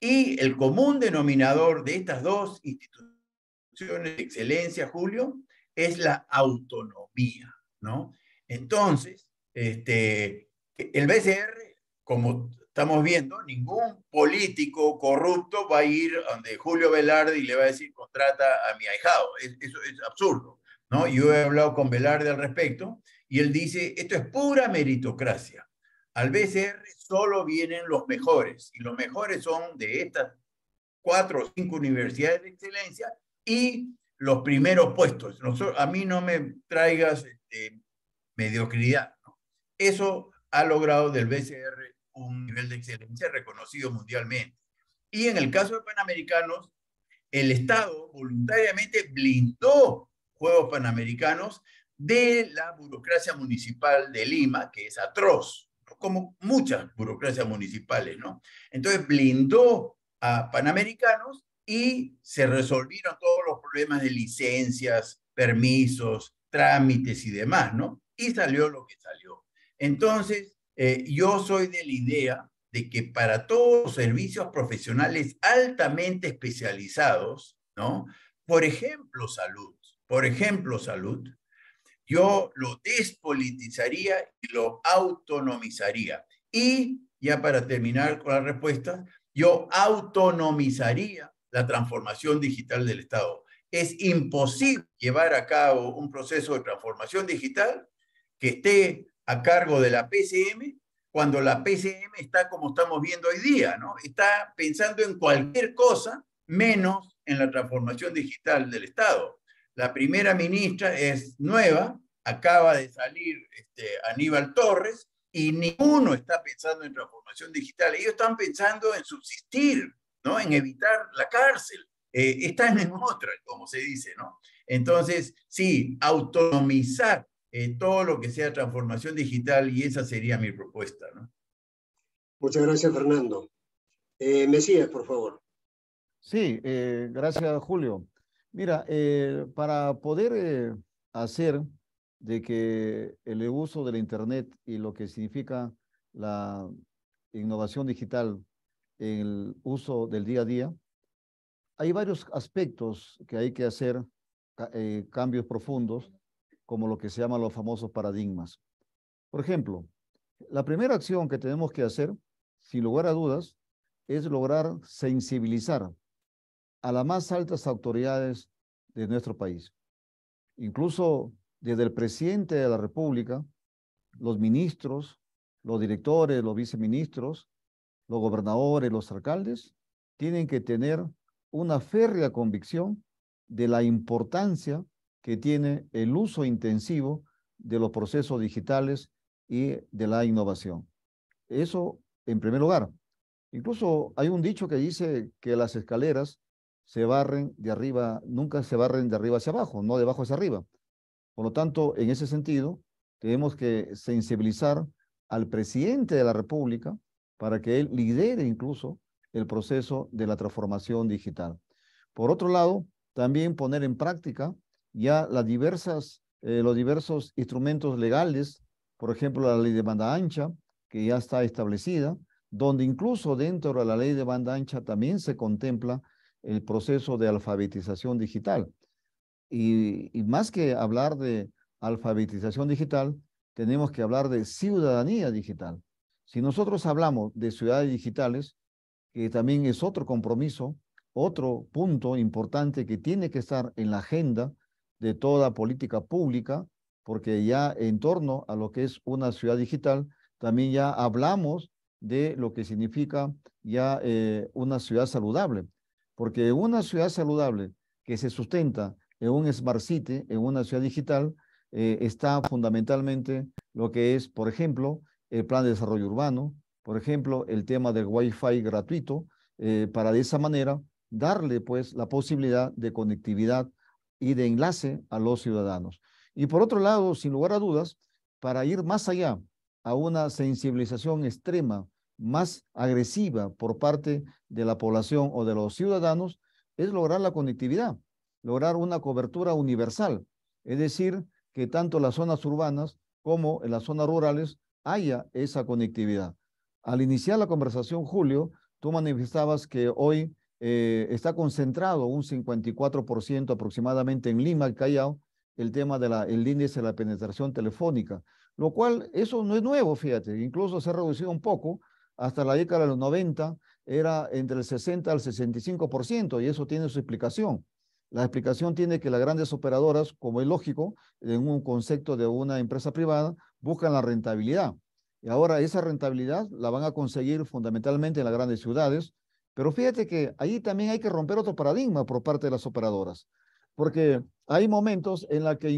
Y el común denominador de estas dos instituciones de excelencia, Julio, es la autonomía, ¿no? Entonces, el BCR, como estamos viendo, ningún político corrupto va a ir donde Julio Velarde y le va a decir contrata a mi ahijado. Eso es absurdo, ¿no? Yo he hablado con Velarde al respecto y él dice, esto es pura meritocracia. Al BCR solo vienen los mejores, y los mejores son de estas 4 o 5 universidades de excelencia y los primeros puestos. A mí no me traigas mediocridad, ¿no? Eso ha logrado del BCR un nivel de excelencia reconocido mundialmente. Y en el caso de Panamericanos, el Estado voluntariamente blindó Juegos Panamericanos de la burocracia municipal de Lima, que es atroz, como muchas burocracias municipales, ¿no? Entonces blindó a Panamericanos y se resolvieron todos los problemas de licencias, permisos, trámites y demás, ¿no? Y salió lo que salió. Entonces, yo soy de la idea de que para todos los servicios profesionales altamente especializados, ¿no? Por ejemplo, salud, yo lo despolitizaría y lo autonomizaría. Y ya para terminar con la respuesta, yo autonomizaría la transformación digital del Estado. Es imposible llevar a cabo un proceso de transformación digital que esté a cargo de la PCM cuando la PCM está como estamos viendo hoy día, ¿no? Está pensando en cualquier cosa menos en la transformación digital del Estado. La primera ministra es nueva, acaba de salir Aníbal Torres, y ninguno está pensando en transformación digital. Ellos están pensando en subsistir, ¿no? En evitar la cárcel. Están en otra, como se dice, ¿no? Entonces, sí, autonomizar todo lo que sea transformación digital, y esa sería mi propuesta, ¿no? Muchas gracias, Fernando. Mesías, por favor. Sí, gracias, Julio. Mira, para poder hacer de que el uso del Internet y lo que significa la innovación digital en el uso del día a día, hay varios aspectos que hay que hacer, cambios profundos, como lo que se llaman los famosos paradigmas. Por ejemplo, la primera acción que tenemos que hacer, sin lugar a dudas, es lograr sensibilizar a las más altas autoridades de nuestro país. Incluso desde el presidente de la República, los ministros, los directores, los viceministros, los gobernadores, los alcaldes, tienen que tener una férrea convicción de la importancia que tiene el uso intensivo de los procesos digitales y de la innovación. Eso en primer lugar. Incluso hay un dicho que dice que las escaleras se barren de arriba, nunca se barren de arriba hacia abajo, no de abajo hacia arriba. Por lo tanto, en ese sentido, tenemos que sensibilizar al presidente de la República para que él lidere incluso el proceso de la transformación digital. Por otro lado, también poner en práctica ya los diversos instrumentos legales, por ejemplo, la ley de banda ancha, que ya está establecida, donde incluso dentro de la ley de banda ancha también se contempla el proceso de alfabetización digital. Y más que hablar de alfabetización digital, tenemos que hablar de ciudadanía digital. Si nosotros hablamos de ciudades digitales, que también es otro compromiso, otro punto importante que tiene que estar en la agenda de toda política pública, porque ya en torno a lo que es una ciudad digital, también ya hablamos de lo que significa ya una ciudad saludable, porque una ciudad saludable que se sustenta en un Smart City, en una ciudad digital, está fundamentalmente lo que es, por ejemplo, el plan de desarrollo urbano, por ejemplo, el tema del Wi-Fi gratuito, para de esa manera darle pues la posibilidad de conectividad y de enlace a los ciudadanos. Y por otro lado, sin lugar a dudas, para ir más allá a una sensibilización extrema, más agresiva por parte de la población o de los ciudadanos, es lograr la conectividad, lograr una cobertura universal, es decir, que tanto en las zonas urbanas como en las zonas rurales haya esa conectividad. Al iniciar la conversación, Julio, tú manifestabas que hoy está concentrado un 54% aproximadamente en Lima, Callao, el tema del índice de la penetración telefónica, lo cual eso no es nuevo, fíjate, incluso se ha reducido un poco, hasta la década de los 90 era entre el 60 al 65% y eso tiene su explicación. La explicación tiene que las grandes operadoras, como es lógico, en un concepto de una empresa privada, buscan la rentabilidad. Y ahora esa rentabilidad la van a conseguir fundamentalmente en las grandes ciudades, pero fíjate que ahí también hay que romper otro paradigma por parte de las operadoras, porque hay momentos en los que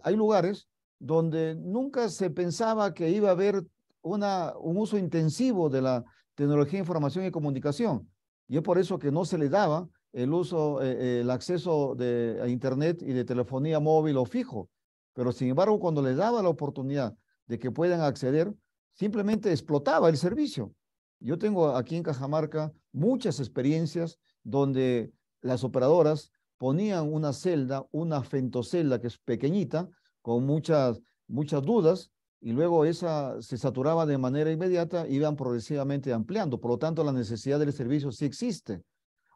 hay lugares donde nunca se pensaba que iba a haber un uso intensivo de la tecnología de información y comunicación. Y es por eso que no se le daba el acceso a Internet y de telefonía móvil o fijo. Pero sin embargo, cuando les daba la oportunidad de que puedan acceder, simplemente explotaba el servicio. Yo tengo aquí en Cajamarca muchas experiencias donde las operadoras ponían una celda, una femtocelda que es pequeñita, con muchas dudas, y luego esa se saturaba de manera inmediata y iban progresivamente ampliando. Por lo tanto, la necesidad del servicio sí existe.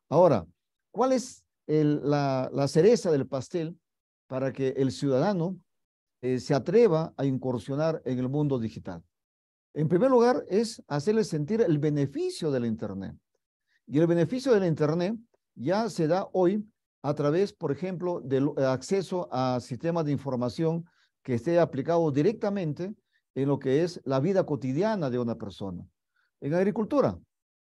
Ahora, ¿cuál es la cereza del pastel para que el ciudadano se atreva a incursionar en el mundo digital? En primer lugar, es hacerle sentir el beneficio de la Internet. Y el beneficio de la Internet ya se da hoy a través, por ejemplo, del acceso a sistemas de información que esté aplicado directamente en lo que es la vida cotidiana de una persona. En agricultura,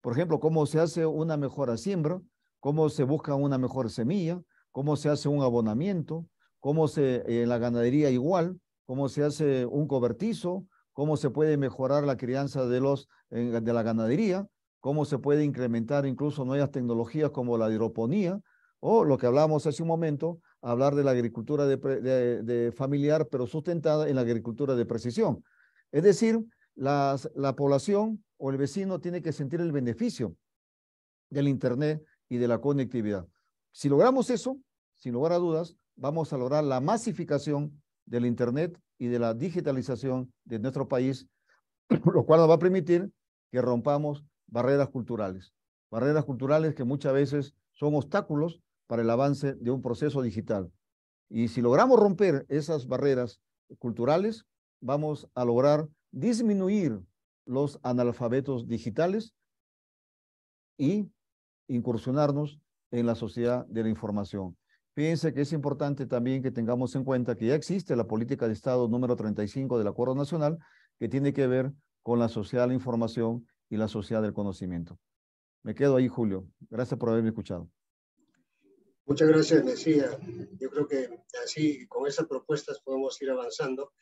por ejemplo, cómo se hace una mejor siembra, cómo se busca una mejor semilla, cómo se hace un abonamiento, en la ganadería igual, cómo se hace un cobertizo, cómo se puede mejorar la crianza de la ganadería, cómo se puede incrementar incluso nuevas tecnologías como la hidroponía, o lo que hablábamos hace un momento, hablar de la agricultura de familiar, pero sustentada en la agricultura de precisión. Es decir, la población o el vecino tiene que sentir el beneficio del Internet y de la conectividad. Si logramos eso, sin lugar a dudas, vamos a lograr la masificación del Internet y de la digitalización de nuestro país, lo cual nos va a permitir que rompamos barreras culturales que muchas veces son obstáculos para el avance de un proceso digital. Y si logramos romper esas barreras culturales, vamos a lograr disminuir los analfabetos digitales y incursionarnos en la sociedad de la información. Fíjense que es importante también que tengamos en cuenta que ya existe la política de Estado número 35 del Acuerdo Nacional que tiene que ver con la sociedad de la información y la sociedad del conocimiento. Me quedo ahí, Julio. Gracias por haberme escuchado. Muchas gracias, Mesía. Yo creo que así, con esas propuestas podemos ir avanzando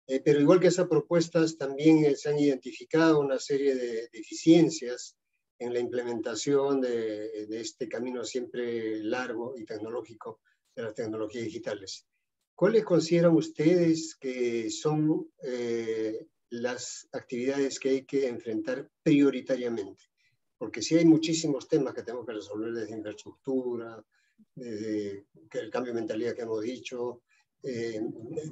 Pero igual que esas propuestas, también se han identificado una serie de deficiencias en la implementación de este camino siempre largo y tecnológico de las tecnologías digitales. ¿Cuáles consideran ustedes que son las actividades que hay que enfrentar prioritariamente? Porque sí hay muchísimos temas que tenemos que resolver, desde infraestructura, desde el cambio de mentalidad que hemos dicho,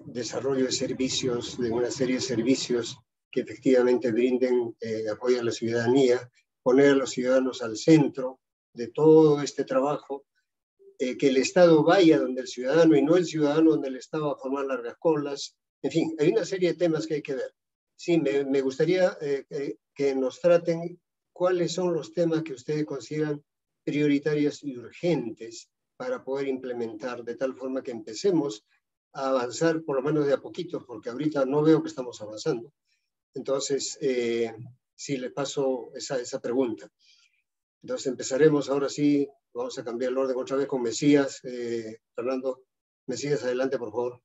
desarrollo de servicios, de una serie de servicios que efectivamente brinden apoyo a la ciudadanía, poner a los ciudadanos al centro de todo este trabajo, que el Estado vaya donde el ciudadano y no el ciudadano donde el Estado va a formar largas colas. En fin, hay una serie de temas que hay que ver. Sí, me gustaría que nos traten cuáles son los temas que ustedes consideran prioritarios y urgentes para poder implementar, de tal forma que empecemos a avanzar por lo menos de a poquito, porque ahorita no veo que estamos avanzando. Entonces, sí, le paso esa pregunta. Entonces empezaremos ahora sí, vamos a cambiar el orden otra vez con Mesías. Fernando, Mesías, adelante, por favor.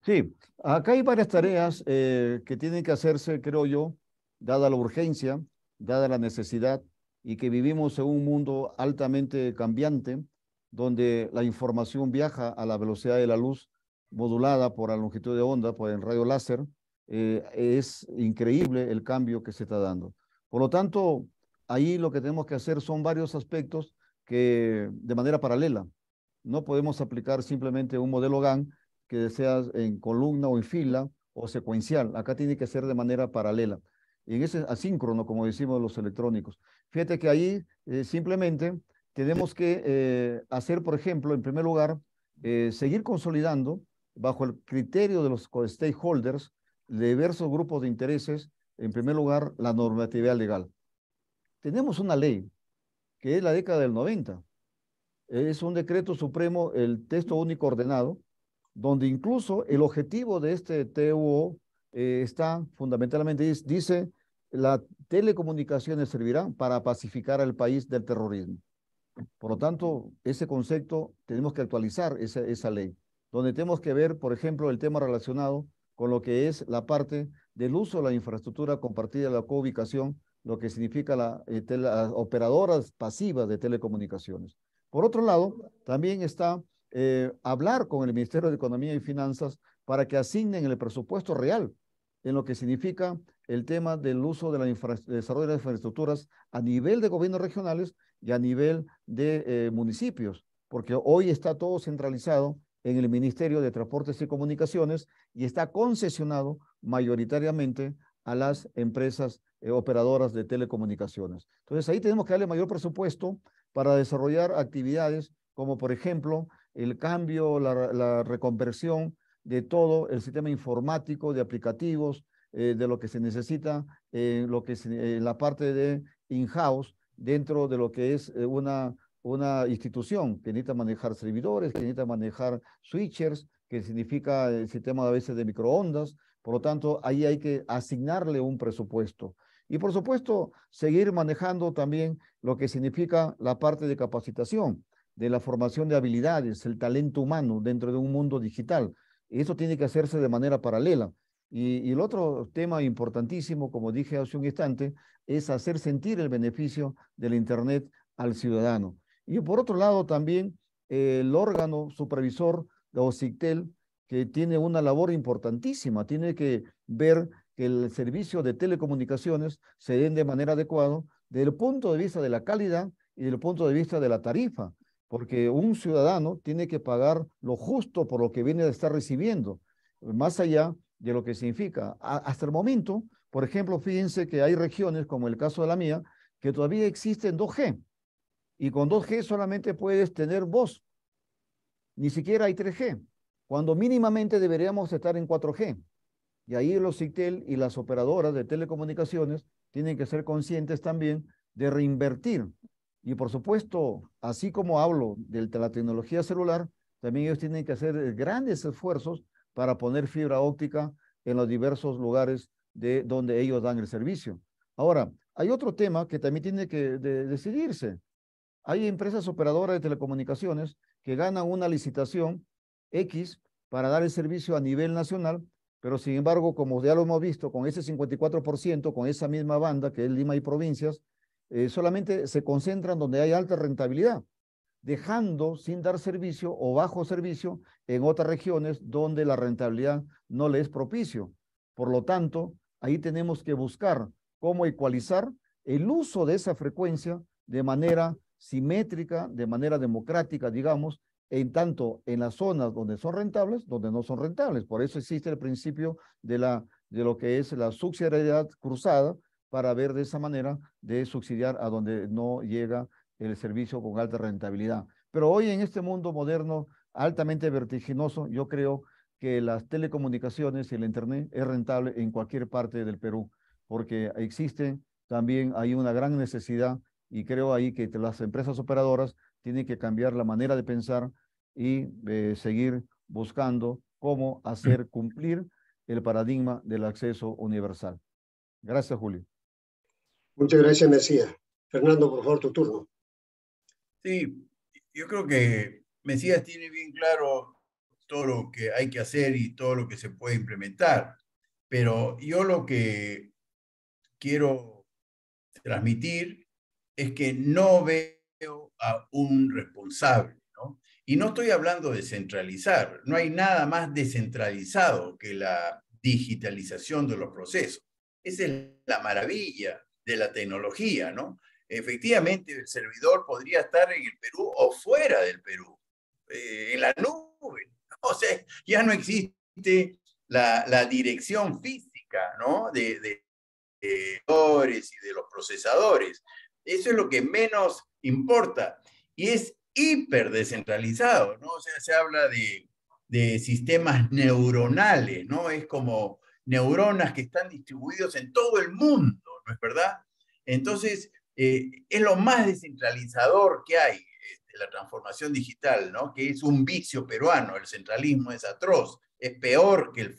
Sí, acá hay varias tareas que tienen que hacerse, creo yo, dada la urgencia, dada la necesidad, y que vivimos en un mundo altamente cambiante, donde la información viaja a la velocidad de la luz, modulada por la longitud de onda, por el rayo láser. Es increíble el cambio que se está dando. Por lo tanto, ahí lo que tenemos que hacer son varios aspectos que de manera paralela. No podemos aplicar simplemente un modelo GAN que sea en columna o en fila o secuencial. Acá tiene que ser de manera paralela. Y en ese asíncrono, como decimos los electrónicos. Fíjate que ahí simplemente tenemos que hacer, por ejemplo, en primer lugar, seguir consolidando bajo el criterio de los stakeholders, de diversos grupos de intereses, en primer lugar, la normatividad legal. Tenemos una ley que es la década del 90. Es un decreto supremo, el texto único ordenado, donde incluso el objetivo de este TUO está fundamentalmente, dice, las telecomunicaciones servirán para pacificar al país del terrorismo. Por lo tanto, ese concepto tenemos que actualizar esa ley, donde tenemos que ver, por ejemplo, el tema relacionado con lo que es la parte del uso de la infraestructura compartida, la coubicación, lo que significa las operadoras pasivas de telecomunicaciones. Por otro lado, también está hablar con el Ministerio de Economía y Finanzas para que asignen el presupuesto real en lo que significa el tema del uso de desarrollo de las infraestructuras a nivel de gobiernos regionales y a nivel de municipios, porque hoy está todo centralizado en el Ministerio de Transportes y Comunicaciones y está concesionado mayoritariamente a las empresas operadoras de telecomunicaciones. Entonces ahí tenemos que darle mayor presupuesto para desarrollar actividades como, por ejemplo, el cambio, la reconversión de todo el sistema informático, de aplicativos, de lo que se necesita, la parte de in-house, dentro de lo que es una institución que necesita manejar servidores, que necesita manejar switchers, que significa el sistema a veces de microondas. Por lo tanto, ahí hay que asignarle un presupuesto. Y por supuesto, seguir manejando también lo que significa la parte de capacitación, de la formación de habilidades, el talento humano dentro de un mundo digital. Y eso tiene que hacerse de manera paralela. Y el otro tema importantísimo, como dije hace un instante, es hacer sentir el beneficio del Internet al ciudadano. Y por otro lado también el órgano supervisor de OSICTEL, que tiene una labor importantísima, tiene que ver que el servicio de telecomunicaciones se den de manera adecuada desde el punto de vista de la calidad y desde el punto de vista de la tarifa, porque un ciudadano tiene que pagar lo justo por lo que viene de estar recibiendo, más allá de lo que significa. Hasta el momento, por ejemplo, fíjense que hay regiones, como el caso de la mía, que todavía existen 2G, y con 2G solamente puedes tener voz, ni siquiera hay 3G, cuando mínimamente deberíamos estar en 4G. Y ahí los CICTEL y las operadoras de telecomunicaciones tienen que ser conscientes también de reinvertir. Y por supuesto, así como hablo de la tecnología celular, también ellos tienen que hacer grandes esfuerzos para poner fibra óptica en los diversos lugares de donde ellos dan el servicio. Ahora, hay otro tema que también tiene que decidirse. Hay empresas operadoras de telecomunicaciones que ganan una licitación X para dar el servicio a nivel nacional, pero sin embargo, como ya lo hemos visto, con ese 54%, con esa misma banda que es Lima y provincias, solamente se concentran donde hay alta rentabilidad, dejando sin dar servicio o bajo servicio en otras regiones donde la rentabilidad no le es propicio. Por lo tanto, ahí tenemos que buscar cómo ecualizar el uso de esa frecuencia de manera simétrica, de manera democrática, digamos, en tanto en las zonas donde son rentables, donde no son rentables. Por eso existe el principio de lo que es la subsidiariedad cruzada, para ver de esa manera de subsidiar a donde no llega el servicio con alta rentabilidad. Pero hoy en este mundo moderno altamente vertiginoso, yo creo que las telecomunicaciones y el Internet es rentable en cualquier parte del Perú, porque existen también, hay una gran necesidad, y creo ahí que las empresas operadoras tienen que cambiar la manera de pensar y seguir buscando cómo hacer cumplir el paradigma del acceso universal. Gracias, Julio. Muchas gracias, Mesías. Fernando, por favor, tu turno. Sí, yo creo que Mesías tiene bien claro todo lo que hay que hacer y todo lo que se puede implementar, pero yo lo que quiero transmitir es que no veo a un responsable, ¿no? Y no estoy hablando de centralizar, no hay nada más descentralizado que la digitalización de los procesos. Esa es la maravilla de la tecnología, ¿no? Efectivamente, el servidor podría estar en el Perú o fuera del Perú, en la nube, ¿no? O sea, ya no existe la dirección física, ¿no? De y de los procesadores. Eso es lo que menos importa. Y es hiper descentralizado, ¿no? O sea, se habla de sistemas neuronales, ¿no? Es como neuronas que están distribuidos en todo el mundo, ¿no es verdad? Entonces, es lo más descentralizador que hay, la transformación digital, ¿no? Que es un vicio peruano, el centralismo es atroz, es peor que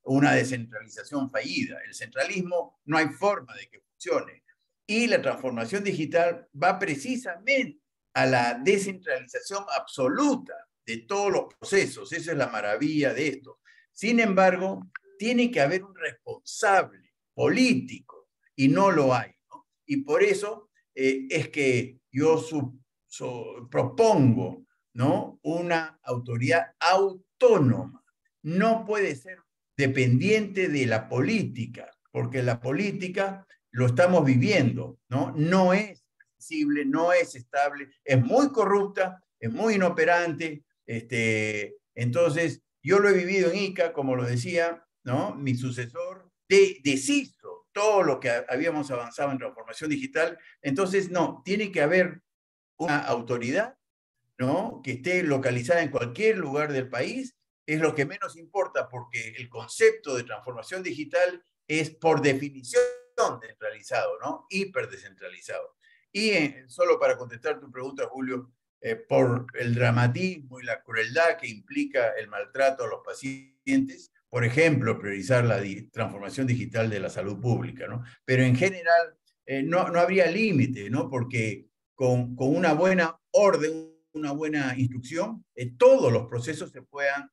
una descentralización fallida. El centralismo no hay forma de que funcione. Y la transformación digital va precisamente a la descentralización absoluta de todos los procesos. Esa es la maravilla de esto. Sin embargo, tiene que haber un responsable político y no lo hay, ¿no? Y por eso es que yo propongo, ¿no? Una autoridad autónoma. No puede ser dependiente de la política, porque la política lo estamos viviendo, ¿no? No es flexible, no es estable, es muy corrupta, es muy inoperante. Entonces, yo lo he vivido en Ica, como lo decía, ¿no? Mi sucesor deshizo todo lo que habíamos avanzado en transformación digital. Entonces, no, tiene que haber una autoridad, ¿no? Que esté localizada en cualquier lugar del país. Es lo que menos importa, porque el concepto de transformación digital es por definición descentralizado, ¿no? Hiper descentralizado. Y solo para contestar tu pregunta, Julio, por el dramatismo y la crueldad que implica el maltrato a los pacientes, por ejemplo, priorizar la transformación digital de la salud pública, ¿no? Pero en general no habría límite, ¿no? Porque con una buena orden, una buena instrucción, todos los procesos se puedan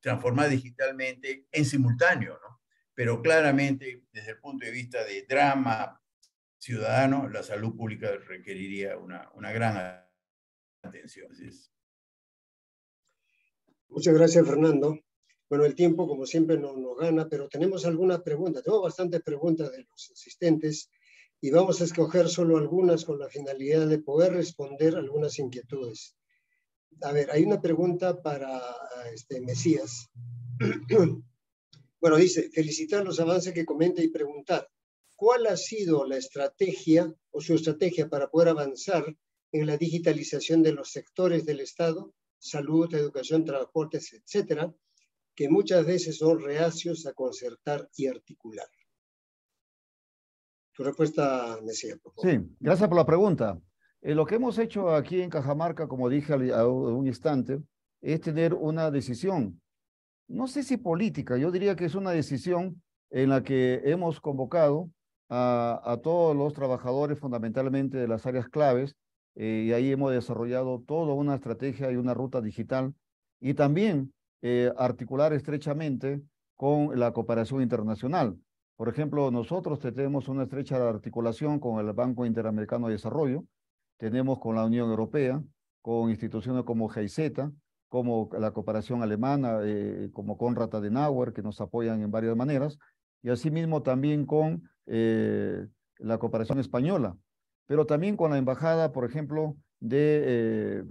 transformar digitalmente en simultáneo, ¿no? Pero claramente, desde el punto de vista de drama ciudadano, la salud pública requeriría una gran atención. Muchas gracias, Fernando. Bueno, el tiempo, como siempre, nos gana, pero tenemos algunas preguntas. Tengo bastantes preguntas de los asistentes y vamos a escoger solo algunas con la finalidad de poder responder algunas inquietudes. A ver, hay una pregunta para Mesías. Bueno, dice, felicitar los avances que comenta y preguntar, ¿cuál ha sido la estrategia o su estrategia para poder avanzar en la digitalización de los sectores del Estado, salud, educación, transportes, etcétera, que muchas veces son reacios a concertar y articular? Tu respuesta, Mesías, por favor. Sí, gracias por la pregunta. Lo que hemos hecho aquí en Cajamarca, como dije a un instante, es tener una decisión, no sé si política, yo diría que es una decisión en la que hemos convocado a todos los trabajadores fundamentalmente de las áreas claves, y ahí hemos desarrollado toda una estrategia y una ruta digital, y también articular estrechamente con la cooperación internacional. Por ejemplo, nosotros tenemos una estrecha articulación con el Banco Interamericano de Desarrollo, tenemos con la Unión Europea, con instituciones como GIZ, como la cooperación alemana, como Konrad Adenauer, que nos apoyan en varias maneras, y asimismo también con la cooperación española, pero también con la embajada, por ejemplo, de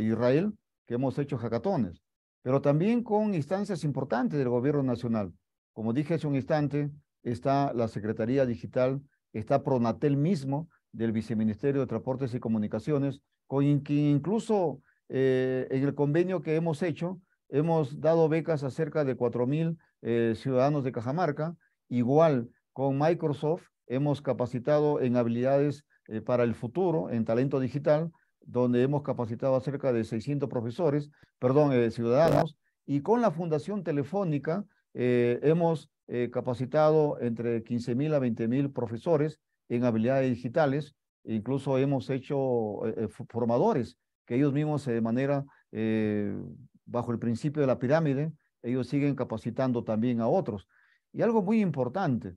Israel, que hemos hecho hackatones, pero también con instancias importantes del gobierno nacional. Como dije hace un instante, está la Secretaría Digital, está Pronatel mismo, del Viceministerio de Transportes y Comunicaciones, con que incluso en el convenio que hemos hecho, hemos dado becas a cerca de 4.000 ciudadanos de Cajamarca. Igual con Microsoft hemos capacitado en habilidades para el futuro, en talento digital, donde hemos capacitado a cerca de 600 profesores, perdón, ciudadanos, y con la Fundación Telefónica hemos capacitado entre 15.000 a 20.000 profesores en habilidades digitales, e incluso hemos hecho formadores que ellos mismos de manera, bajo el principio de la pirámide, ellos siguen capacitando también a otros. Y algo muy importante,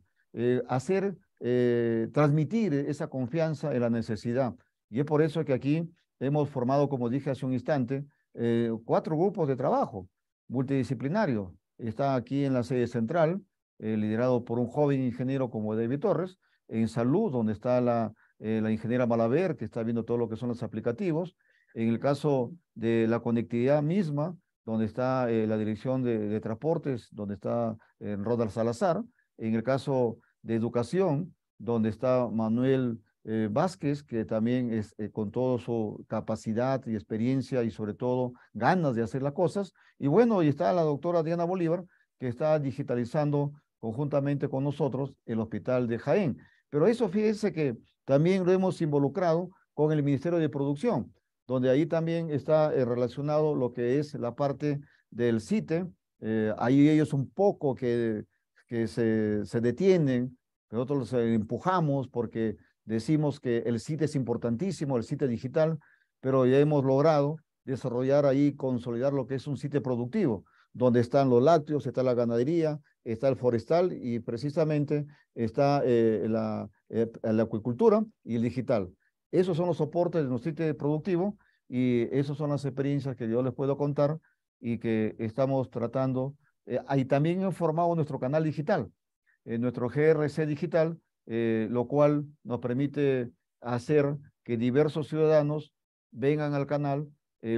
transmitir esa confianza en la necesidad. Y es por eso que aquí hemos formado, como dije hace un instante, 4 grupos de trabajo multidisciplinarios. Está aquí en la sede central, liderado por un joven ingeniero como David Torres, en salud, donde está la ingeniera Malaver, que está viendo todo lo que son los aplicativos. En el caso de la conectividad misma, donde está la dirección de transportes, donde está Rodar Salazar. En el caso de educación, donde está Manuel Vázquez, que también es con toda su capacidad y experiencia y sobre todo ganas de hacer las cosas. Y bueno, y está la doctora Diana Bolívar, que está digitalizando conjuntamente con nosotros el hospital de Jaén. Pero eso fíjense que también lo hemos involucrado con el Ministerio de Producción, donde ahí también está relacionado lo que es la parte del CITE. Ahí ellos un poco que se detienen, nosotros los empujamos porque decimos que el CITE es importantísimo, el CITE digital, pero ya hemos logrado desarrollar ahí, consolidar lo que es un CITE productivo, donde están los lácteos, está la ganadería, está el forestal y precisamente está la acuicultura y el digital. Esos son los soportes de nuestro sitio productivo y esas son las experiencias que yo les puedo contar y que estamos tratando. Ahí también hemos formado nuestro canal digital, nuestro GRC digital, lo cual nos permite hacer que diversos ciudadanos vengan al canal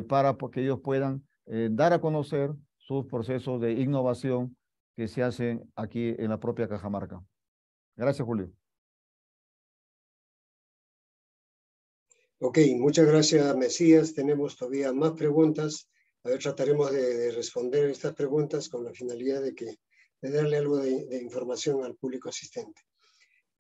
para que ellos puedan dar a conocer sus procesos de innovación que se hacen aquí en la propia Cajamarca. Gracias, Julio. Ok, muchas gracias, Mesías. Tenemos todavía más preguntas. A ver, trataremos de responder estas preguntas con la finalidad de darle algo de información al público asistente.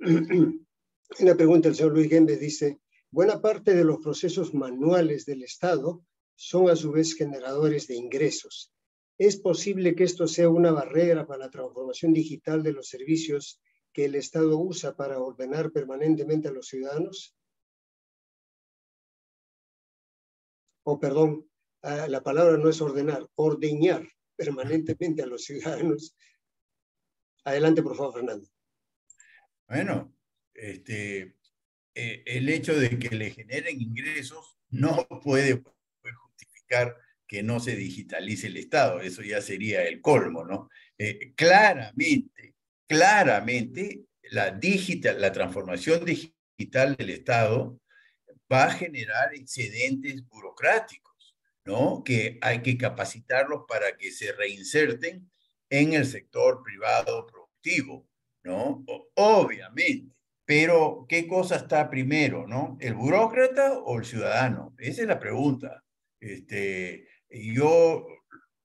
Una pregunta, el señor Luis Gembes dice, buena parte de los procesos manuales del Estado son a su vez generadores de ingresos. ¿Es posible que esto sea una barrera para la transformación digital de los servicios que el Estado usa para ordenar permanentemente a los ciudadanos? O perdón, la palabra no es ordenar, ordeñar permanentemente a los ciudadanos. Adelante, por favor, Fernando. Bueno, el hecho de que le generen ingresos no puede justificar que no se digitalice el Estado. Eso ya sería el colmo, ¿no? Claramente, la transformación digital del Estado va a generar excedentes burocráticos, ¿no? Que hay que capacitarlos para que se reinserten en el sector privado productivo, ¿no? Obviamente. Pero, ¿qué cosa está primero, no? ¿El burócrata o el ciudadano? Esa es la pregunta. Yo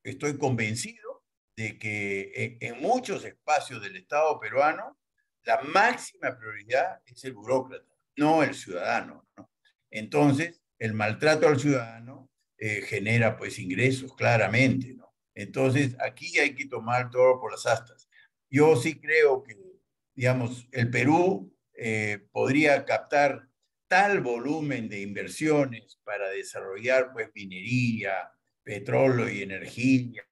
estoy convencido de que en muchos espacios del Estado peruano la máxima prioridad es el burócrata, no el ciudadano, ¿no? Entonces, el maltrato al ciudadano genera pues ingresos, claramente, ¿no? Entonces, aquí hay que tomar todo por las astas. Yo sí creo que, digamos, el Perú podría captar tal volumen de inversiones para desarrollar pues minería, petróleo y energía,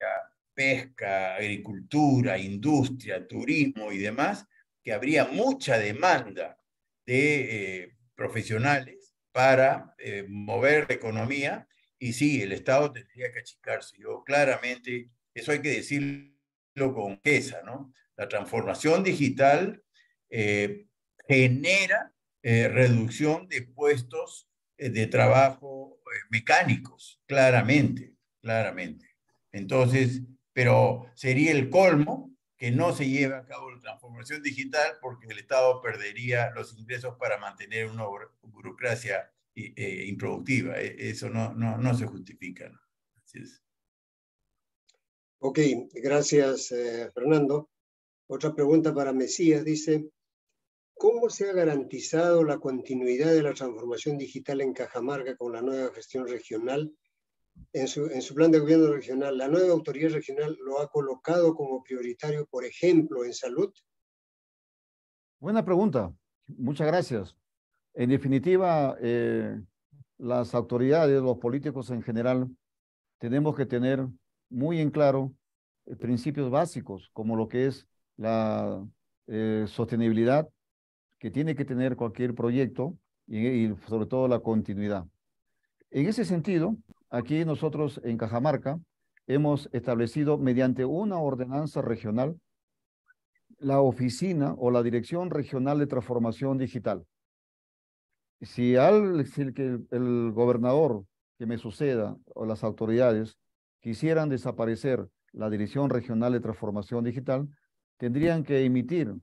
pesca, agricultura, industria, turismo y demás, que habría mucha demanda de profesionales para mover la economía, y sí, el Estado tendría que achicarse. Yo claramente, eso hay que decirlo con queza, ¿no? La transformación digital genera reducción de puestos de trabajo mecánicos, claramente, claramente. Entonces, pero sería el colmo que no se lleve a cabo la transformación digital porque el Estado perdería los ingresos para mantener una burocracia improductiva. Eso no se justifica, ¿no? Así es. Ok, gracias, Fernando. Otra pregunta para Mesías dice, ¿cómo se ha garantizado la continuidad de la transformación digital en Cajamarca con la nueva gestión regional? En su plan de gobierno regional, ¿la nueva autoridad regional lo ha colocado como prioritario, por ejemplo, en salud? Buena pregunta. Muchas gracias. En definitiva, las autoridades, los políticos en general, tenemos que tener muy en claro principios básicos, como lo que es la sostenibilidad que tiene que tener cualquier proyecto y sobre todo la continuidad. En ese sentido, aquí nosotros en Cajamarca hemos establecido mediante una ordenanza regional la oficina o la Dirección Regional de Transformación Digital. Si el gobernador que me suceda o las autoridades quisieran desaparecer la Dirección Regional de Transformación Digital, tendrían que emitir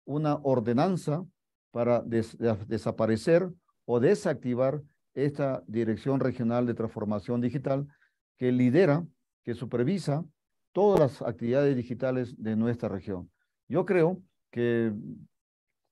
una ordenanza para desaparecer o desactivar esta Dirección Regional de Transformación Digital que lidera, que supervisa todas las actividades digitales de nuestra región. Yo creo que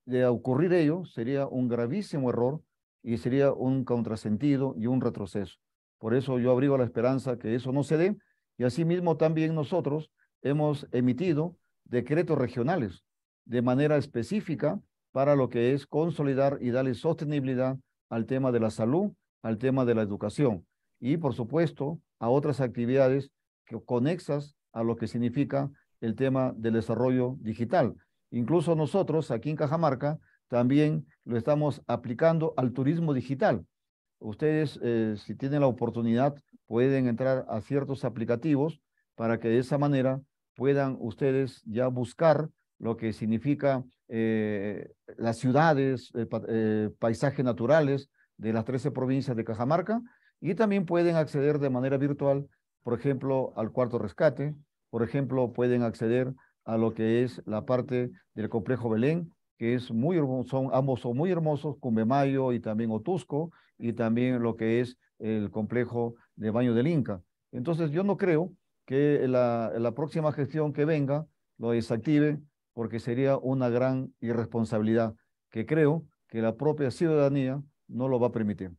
de ocurrir ello sería un gravísimo error y sería un contrasentido y un retroceso. Por eso yo abrigo la esperanza que eso no se dé y asimismo también nosotros hemos emitido decretos regionales de manera específica para lo que es consolidar y darle sostenibilidad al tema de la salud, al tema de la educación y por supuesto a otras actividades conexas a lo que significa el tema del desarrollo digital. Incluso nosotros aquí en Cajamarca también lo estamos aplicando al turismo digital. Ustedes, si tienen la oportunidad, pueden entrar a ciertos aplicativos para que de esa manera puedan ustedes ya buscar lo que significa las ciudades, paisajes naturales de las 13 provincias de Cajamarca y también pueden acceder de manera virtual, por ejemplo, al Cuarto Rescate, por ejemplo, pueden acceder a lo que es la parte del complejo Belén, que es muy hermoso, ambos son muy hermosos, Cumbemayo y también Otusco, y también lo que es el complejo de Baño del Inca. Entonces, yo no creo que la próxima gestión que venga lo desactive, porque sería una gran irresponsabilidad, que creo que la propia ciudadanía no lo va a permitir.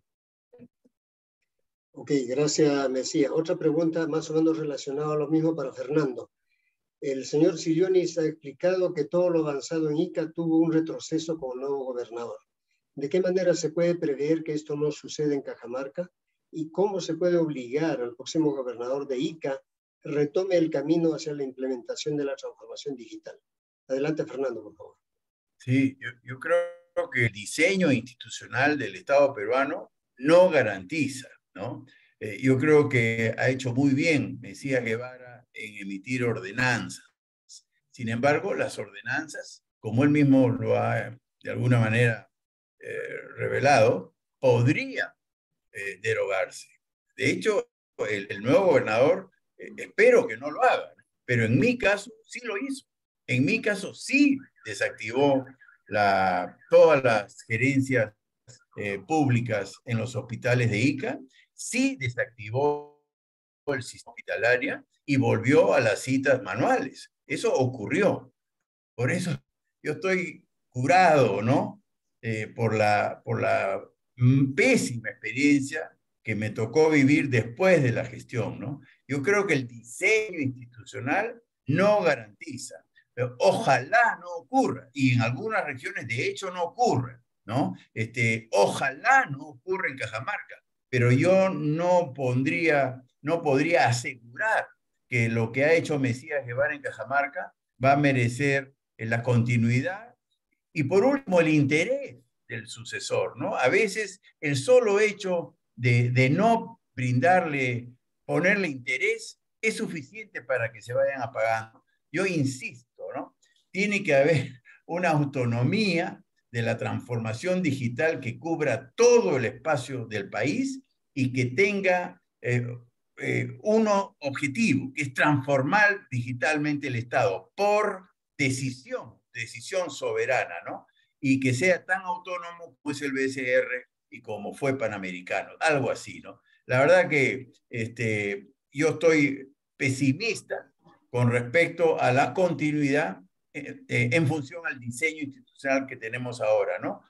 Ok, gracias, Mesías. Otra pregunta más o menos relacionada a lo mismo para Fernando. El señor Sillonis ha explicado que todo lo avanzado en Ica tuvo un retroceso con el nuevo gobernador. ¿De qué manera se puede prever que esto no suceda en Cajamarca? ¿Y cómo se puede obligar al próximo gobernador de Ica retome el camino hacia la implementación de la transformación digital? Adelante, Fernando, por favor. Sí, yo creo que el diseño institucional del Estado peruano no garantiza, ¿no? Yo creo que ha hecho muy bien Mesías Guevara en emitir ordenanzas. Sin embargo, las ordenanzas, como él mismo lo ha de alguna manera revelado, podrían derogarse. De hecho, el nuevo gobernador, espero que no lo haga, pero en mi caso sí lo hizo. En mi caso sí desactivó todas las gerencias públicas en los hospitales de Ica, sí desactivó el sistema hospitalario y volvió a las citas manuales. Eso ocurrió. Por eso yo estoy curado, ¿no? Por la pésima experiencia que me tocó vivir después de la gestión, ¿no? Yo creo que el diseño institucional no garantiza. Pero ojalá no ocurra, y en algunas regiones de hecho no ocurre, ¿no? Ojalá no ocurra en Cajamarca, pero yo no podría asegurar que lo que ha hecho Mesías Guevara en Cajamarca va a merecer la continuidad y por último el interés del sucesor, ¿no? A veces el solo hecho de no ponerle interés es suficiente para que se vayan apagando. Yo insisto, ¿no? Tiene que haber una autonomía de la transformación digital que cubra todo el espacio del país y que tenga uno objetivo, que es transformar digitalmente el Estado por decisión soberana, ¿no? Y que sea tan autónomo como es el BCR y como fue Panamericano, algo así, ¿no? La verdad que yo estoy pesimista con respecto a la continuidad en función al diseño institucional que tenemos ahora, ¿no?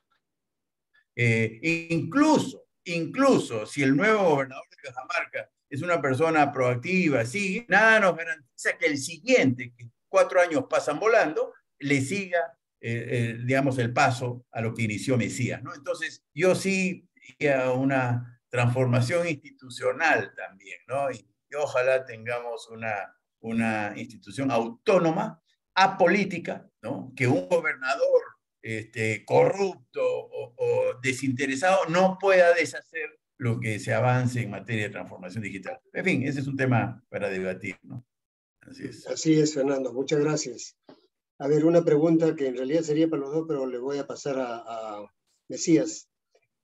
Incluso si el nuevo gobernador de Cajamarca es una persona proactiva, sí, nada nos garantiza que el siguiente, que 4 años pasan volando, le siga, digamos, el paso a lo que inició Mesías, ¿no? Entonces, yo sí a una transformación institucional también, ¿no? Y ojalá tengamos una institución autónoma, apolítica, ¿no? Que un gobernador corrupto o desinteresado no pueda deshacer lo que se avance en materia de transformación digital. En fin, ese es un tema para debatir, ¿no? Así es, Fernando. Muchas gracias. A ver, una pregunta que en realidad sería para los dos, pero le voy a pasar a Mesías.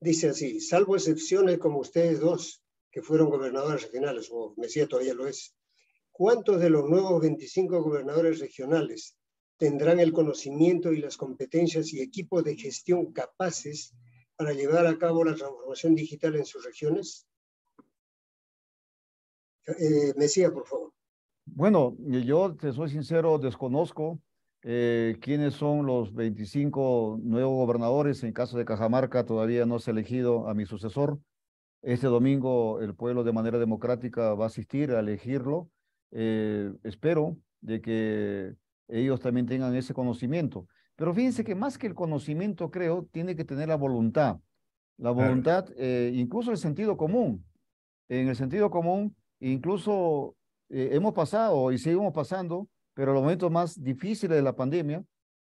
Dice así, salvo excepciones como ustedes dos, que fueron gobernadores regionales, o Mesías todavía lo es, ¿cuántos de los nuevos 25 gobernadores regionales tendrán el conocimiento y las competencias y equipos de gestión capaces para llevar a cabo la transformación digital en sus regiones? Mesías, por favor. Bueno, yo te soy sincero, desconozco quiénes son los 25 nuevos gobernadores. En caso de Cajamarca, todavía no se ha elegido a mi sucesor. Este domingo el pueblo de manera democrática va a asistir a elegirlo. Espero de que ellos también tengan ese conocimiento. Pero fíjense que más que el conocimiento, creo, tiene que tener la voluntad. La voluntad, incluso el sentido común. En el sentido común, incluso hemos pasado y seguimos pasando, pero los momentos más difíciles de la pandemia,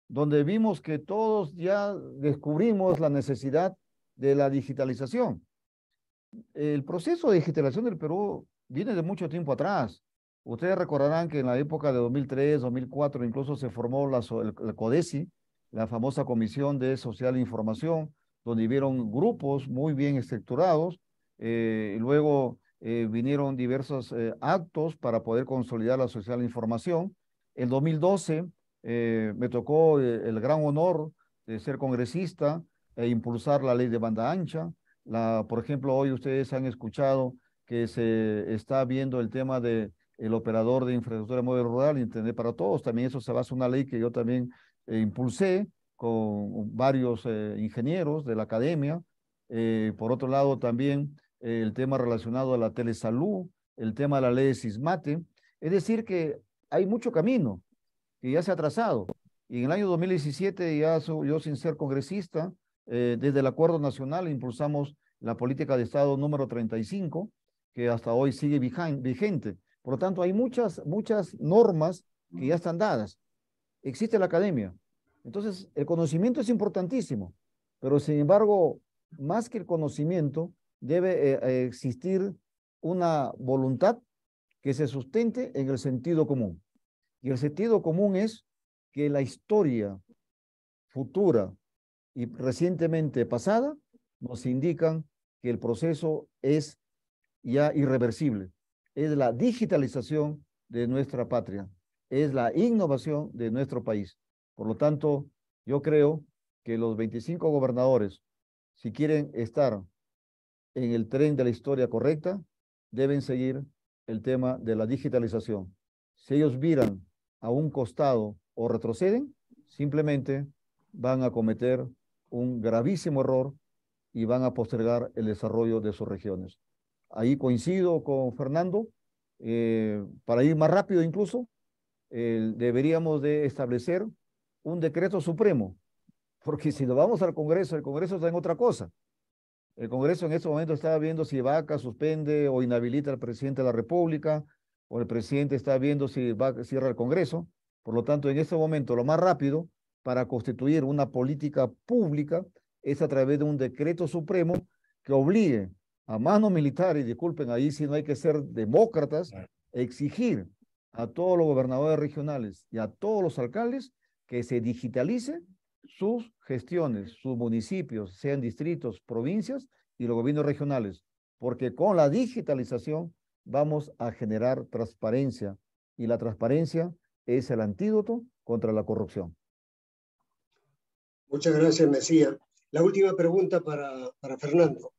donde vimos que todos ya descubrimos la necesidad de la digitalización. El proceso de digitalización del Perú viene de mucho tiempo atrás. Ustedes recordarán que en la época de 2003, 2004, incluso se formó la CODESI, la famosa Comisión de Social e Información, donde vieron grupos muy bien estructurados. Luego vinieron diversos actos para poder consolidar la social e información. En 2012 me tocó el gran honor de ser congresista e impulsar la ley de banda ancha. Por ejemplo, hoy ustedes han escuchado que se está viendo el tema de el operador de infraestructura móvil rural, Internet para Todos. También eso se basa en una ley que yo también impulsé con varios ingenieros de la academia. Por otro lado, también el tema relacionado a la telesalud, el tema de la ley de Sismate. Es decir, que hay mucho camino que ya se ha trazado. Y en el año 2017, yo sin ser congresista, desde el Acuerdo Nacional impulsamos la política de Estado número 35, que hasta hoy sigue vigente. Por lo tanto, hay muchas normas que ya están dadas. Existe la academia. Entonces, el conocimiento es importantísimo, pero sin embargo, más que el conocimiento, debe existir una voluntad que se sustente en el sentido común. Y el sentido común es que la historia futura y recientemente pasada nos indican que el proceso es ya irreversible. Es la digitalización de nuestra patria, es la innovación de nuestro país. Por lo tanto, yo creo que los 25 gobernadores, si quieren estar en el tren de la historia correcta, deben seguir el tema de la digitalización. Si ellos viran a un costado o retroceden, simplemente van a cometer un gravísimo error y van a postergar el desarrollo de sus regiones. Ahí coincido con Fernando. Para ir más rápido incluso, deberíamos de establecer un decreto supremo, porque si nos vamos al Congreso, el Congreso está en otra cosa. El Congreso en este momento está viendo si vaca, suspende o inhabilita al presidente de la República, o el presidente está viendo si cierra el Congreso. Por lo tanto, en este momento, lo más rápido para constituir una política pública es a través de un decreto supremo que obligue a manos militares, disculpen, ahí sí no hay que ser demócratas, exigir a todos los gobernadores regionales y a todos los alcaldes que se digitalice sus gestiones, sus municipios, sean distritos, provincias y los gobiernos regionales, porque con la digitalización vamos a generar transparencia y la transparencia es el antídoto contra la corrupción. Muchas gracias, Mesías. La última pregunta para Fernando.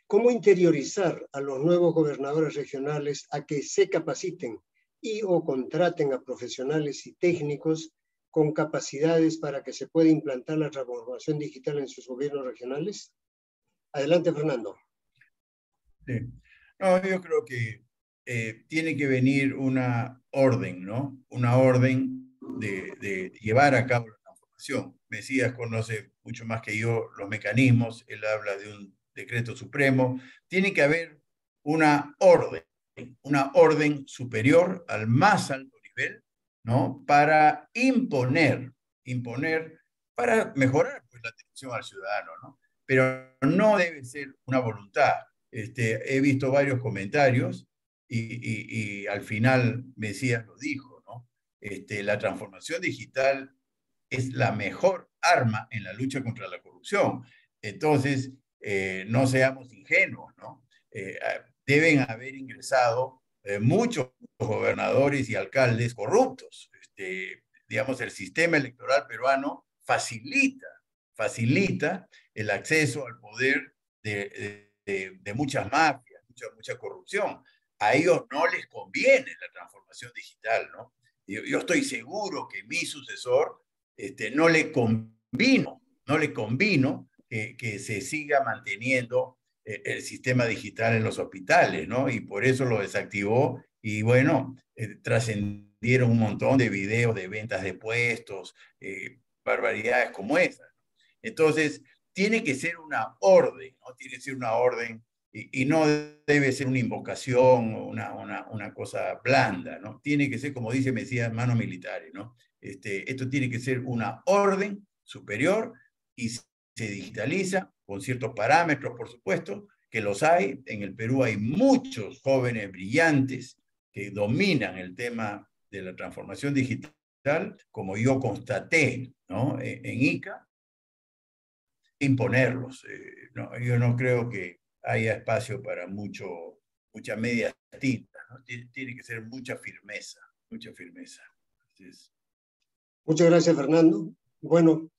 ¿Cómo interiorizar a los nuevos gobernadores regionales a que se capaciten y o contraten a profesionales y técnicos con capacidades para que se pueda implantar la transformación digital en sus gobiernos regionales? Adelante, Fernando. Sí. No, yo creo que tiene que venir una orden, ¿no? Una orden de llevar a cabo la transformación. Mesías conoce mucho más que yo los mecanismos, él habla de un decreto supremo. Tiene que haber una orden superior al más alto nivel, ¿no? Para imponer, para mejorar pues, la atención al ciudadano, ¿no? Pero no debe ser una voluntad. He visto varios comentarios y al final Mesías lo dijo, ¿no? La transformación digital es la mejor arma en la lucha contra la corrupción. Entonces, no seamos ingenuos, ¿no? Deben haber ingresado muchos gobernadores y alcaldes corruptos. Digamos, el sistema electoral peruano facilita el acceso al poder de muchas mafias, mucha corrupción. A ellos no les conviene la transformación digital, ¿no? Yo estoy seguro que mi sucesor no le convino que se siga manteniendo el sistema digital en los hospitales, ¿no? Y por eso lo desactivó y bueno, trascendieron un montón de videos de ventas de puestos, barbaridades como esas. Entonces, tiene que ser una orden, ¿no? Tiene que ser una orden y no debe ser una invocación o una cosa blanda, ¿no? Tiene que ser, como dice Mesías, manos militares, ¿no? Esto tiene que ser una orden superior y se digitaliza con ciertos parámetros, por supuesto, que los hay. En el Perú hay muchos jóvenes brillantes que dominan el tema de la transformación digital, como yo constaté, ¿no? En Ica, imponerlos. No, yo no creo que haya espacio para mucha media tinta, ¿no? Tiene que ser mucha firmeza, mucha firmeza. Entonces, muchas gracias, Fernando. Bueno,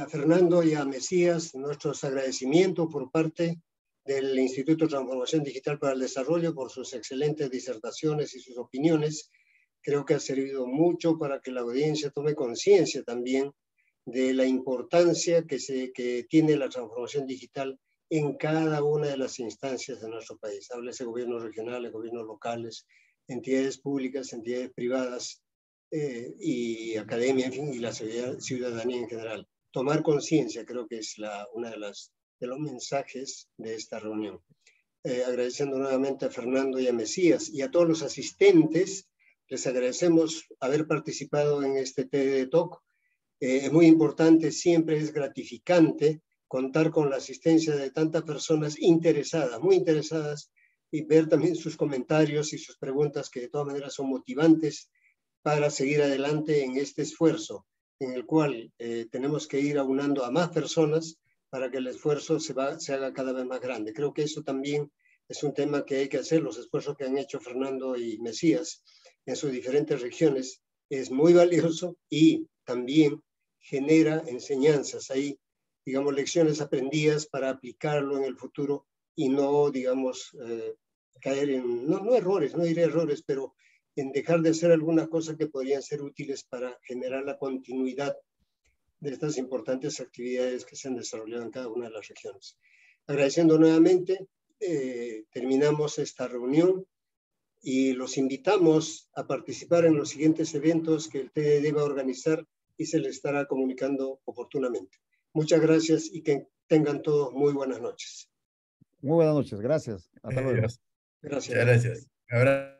a Fernando y a Mesías, nuestros agradecimientos por parte del Instituto de Transformación Digital para el Desarrollo por sus excelentes disertaciones y sus opiniones. Creo que ha servido mucho para que la audiencia tome conciencia también de la importancia que tiene la transformación digital en cada una de las instancias de nuestro país. Háblese gobiernos regionales, gobiernos locales, entidades públicas, entidades privadas, y academia, en fin, y la ciudadanía en general. Tomar conciencia creo que es uno de los mensajes de esta reunión. Agradeciendo nuevamente a Fernando y a Mesías y a todos los asistentes, les agradecemos haber participado en este TED Talk. Es muy importante, siempre es gratificante contar con la asistencia de tantas personas interesadas, muy interesadas, y ver también sus comentarios y sus preguntas que de todas maneras son motivantes para seguir adelante en este esfuerzo, en el cual tenemos que ir aunando a más personas para que el esfuerzo se haga cada vez más grande. Creo que eso también es un tema que hay que hacer, los esfuerzos que han hecho Fernando y Mesías en sus diferentes regiones es muy valioso y también genera enseñanzas ahí, digamos, lecciones aprendidas para aplicarlo en el futuro y no, digamos, caer en, no errores, no diré errores, pero en dejar de hacer algunas cosas que podrían ser útiles para generar la continuidad de estas importantes actividades que se han desarrollado en cada una de las regiones. Agradeciendo nuevamente, terminamos esta reunión y los invitamos a participar en los siguientes eventos que el TDD va a organizar y se les estará comunicando oportunamente. Muchas gracias y que tengan todos muy buenas noches. Muy buenas noches, gracias. Hasta luego. Gracias. Muchas gracias. Habrá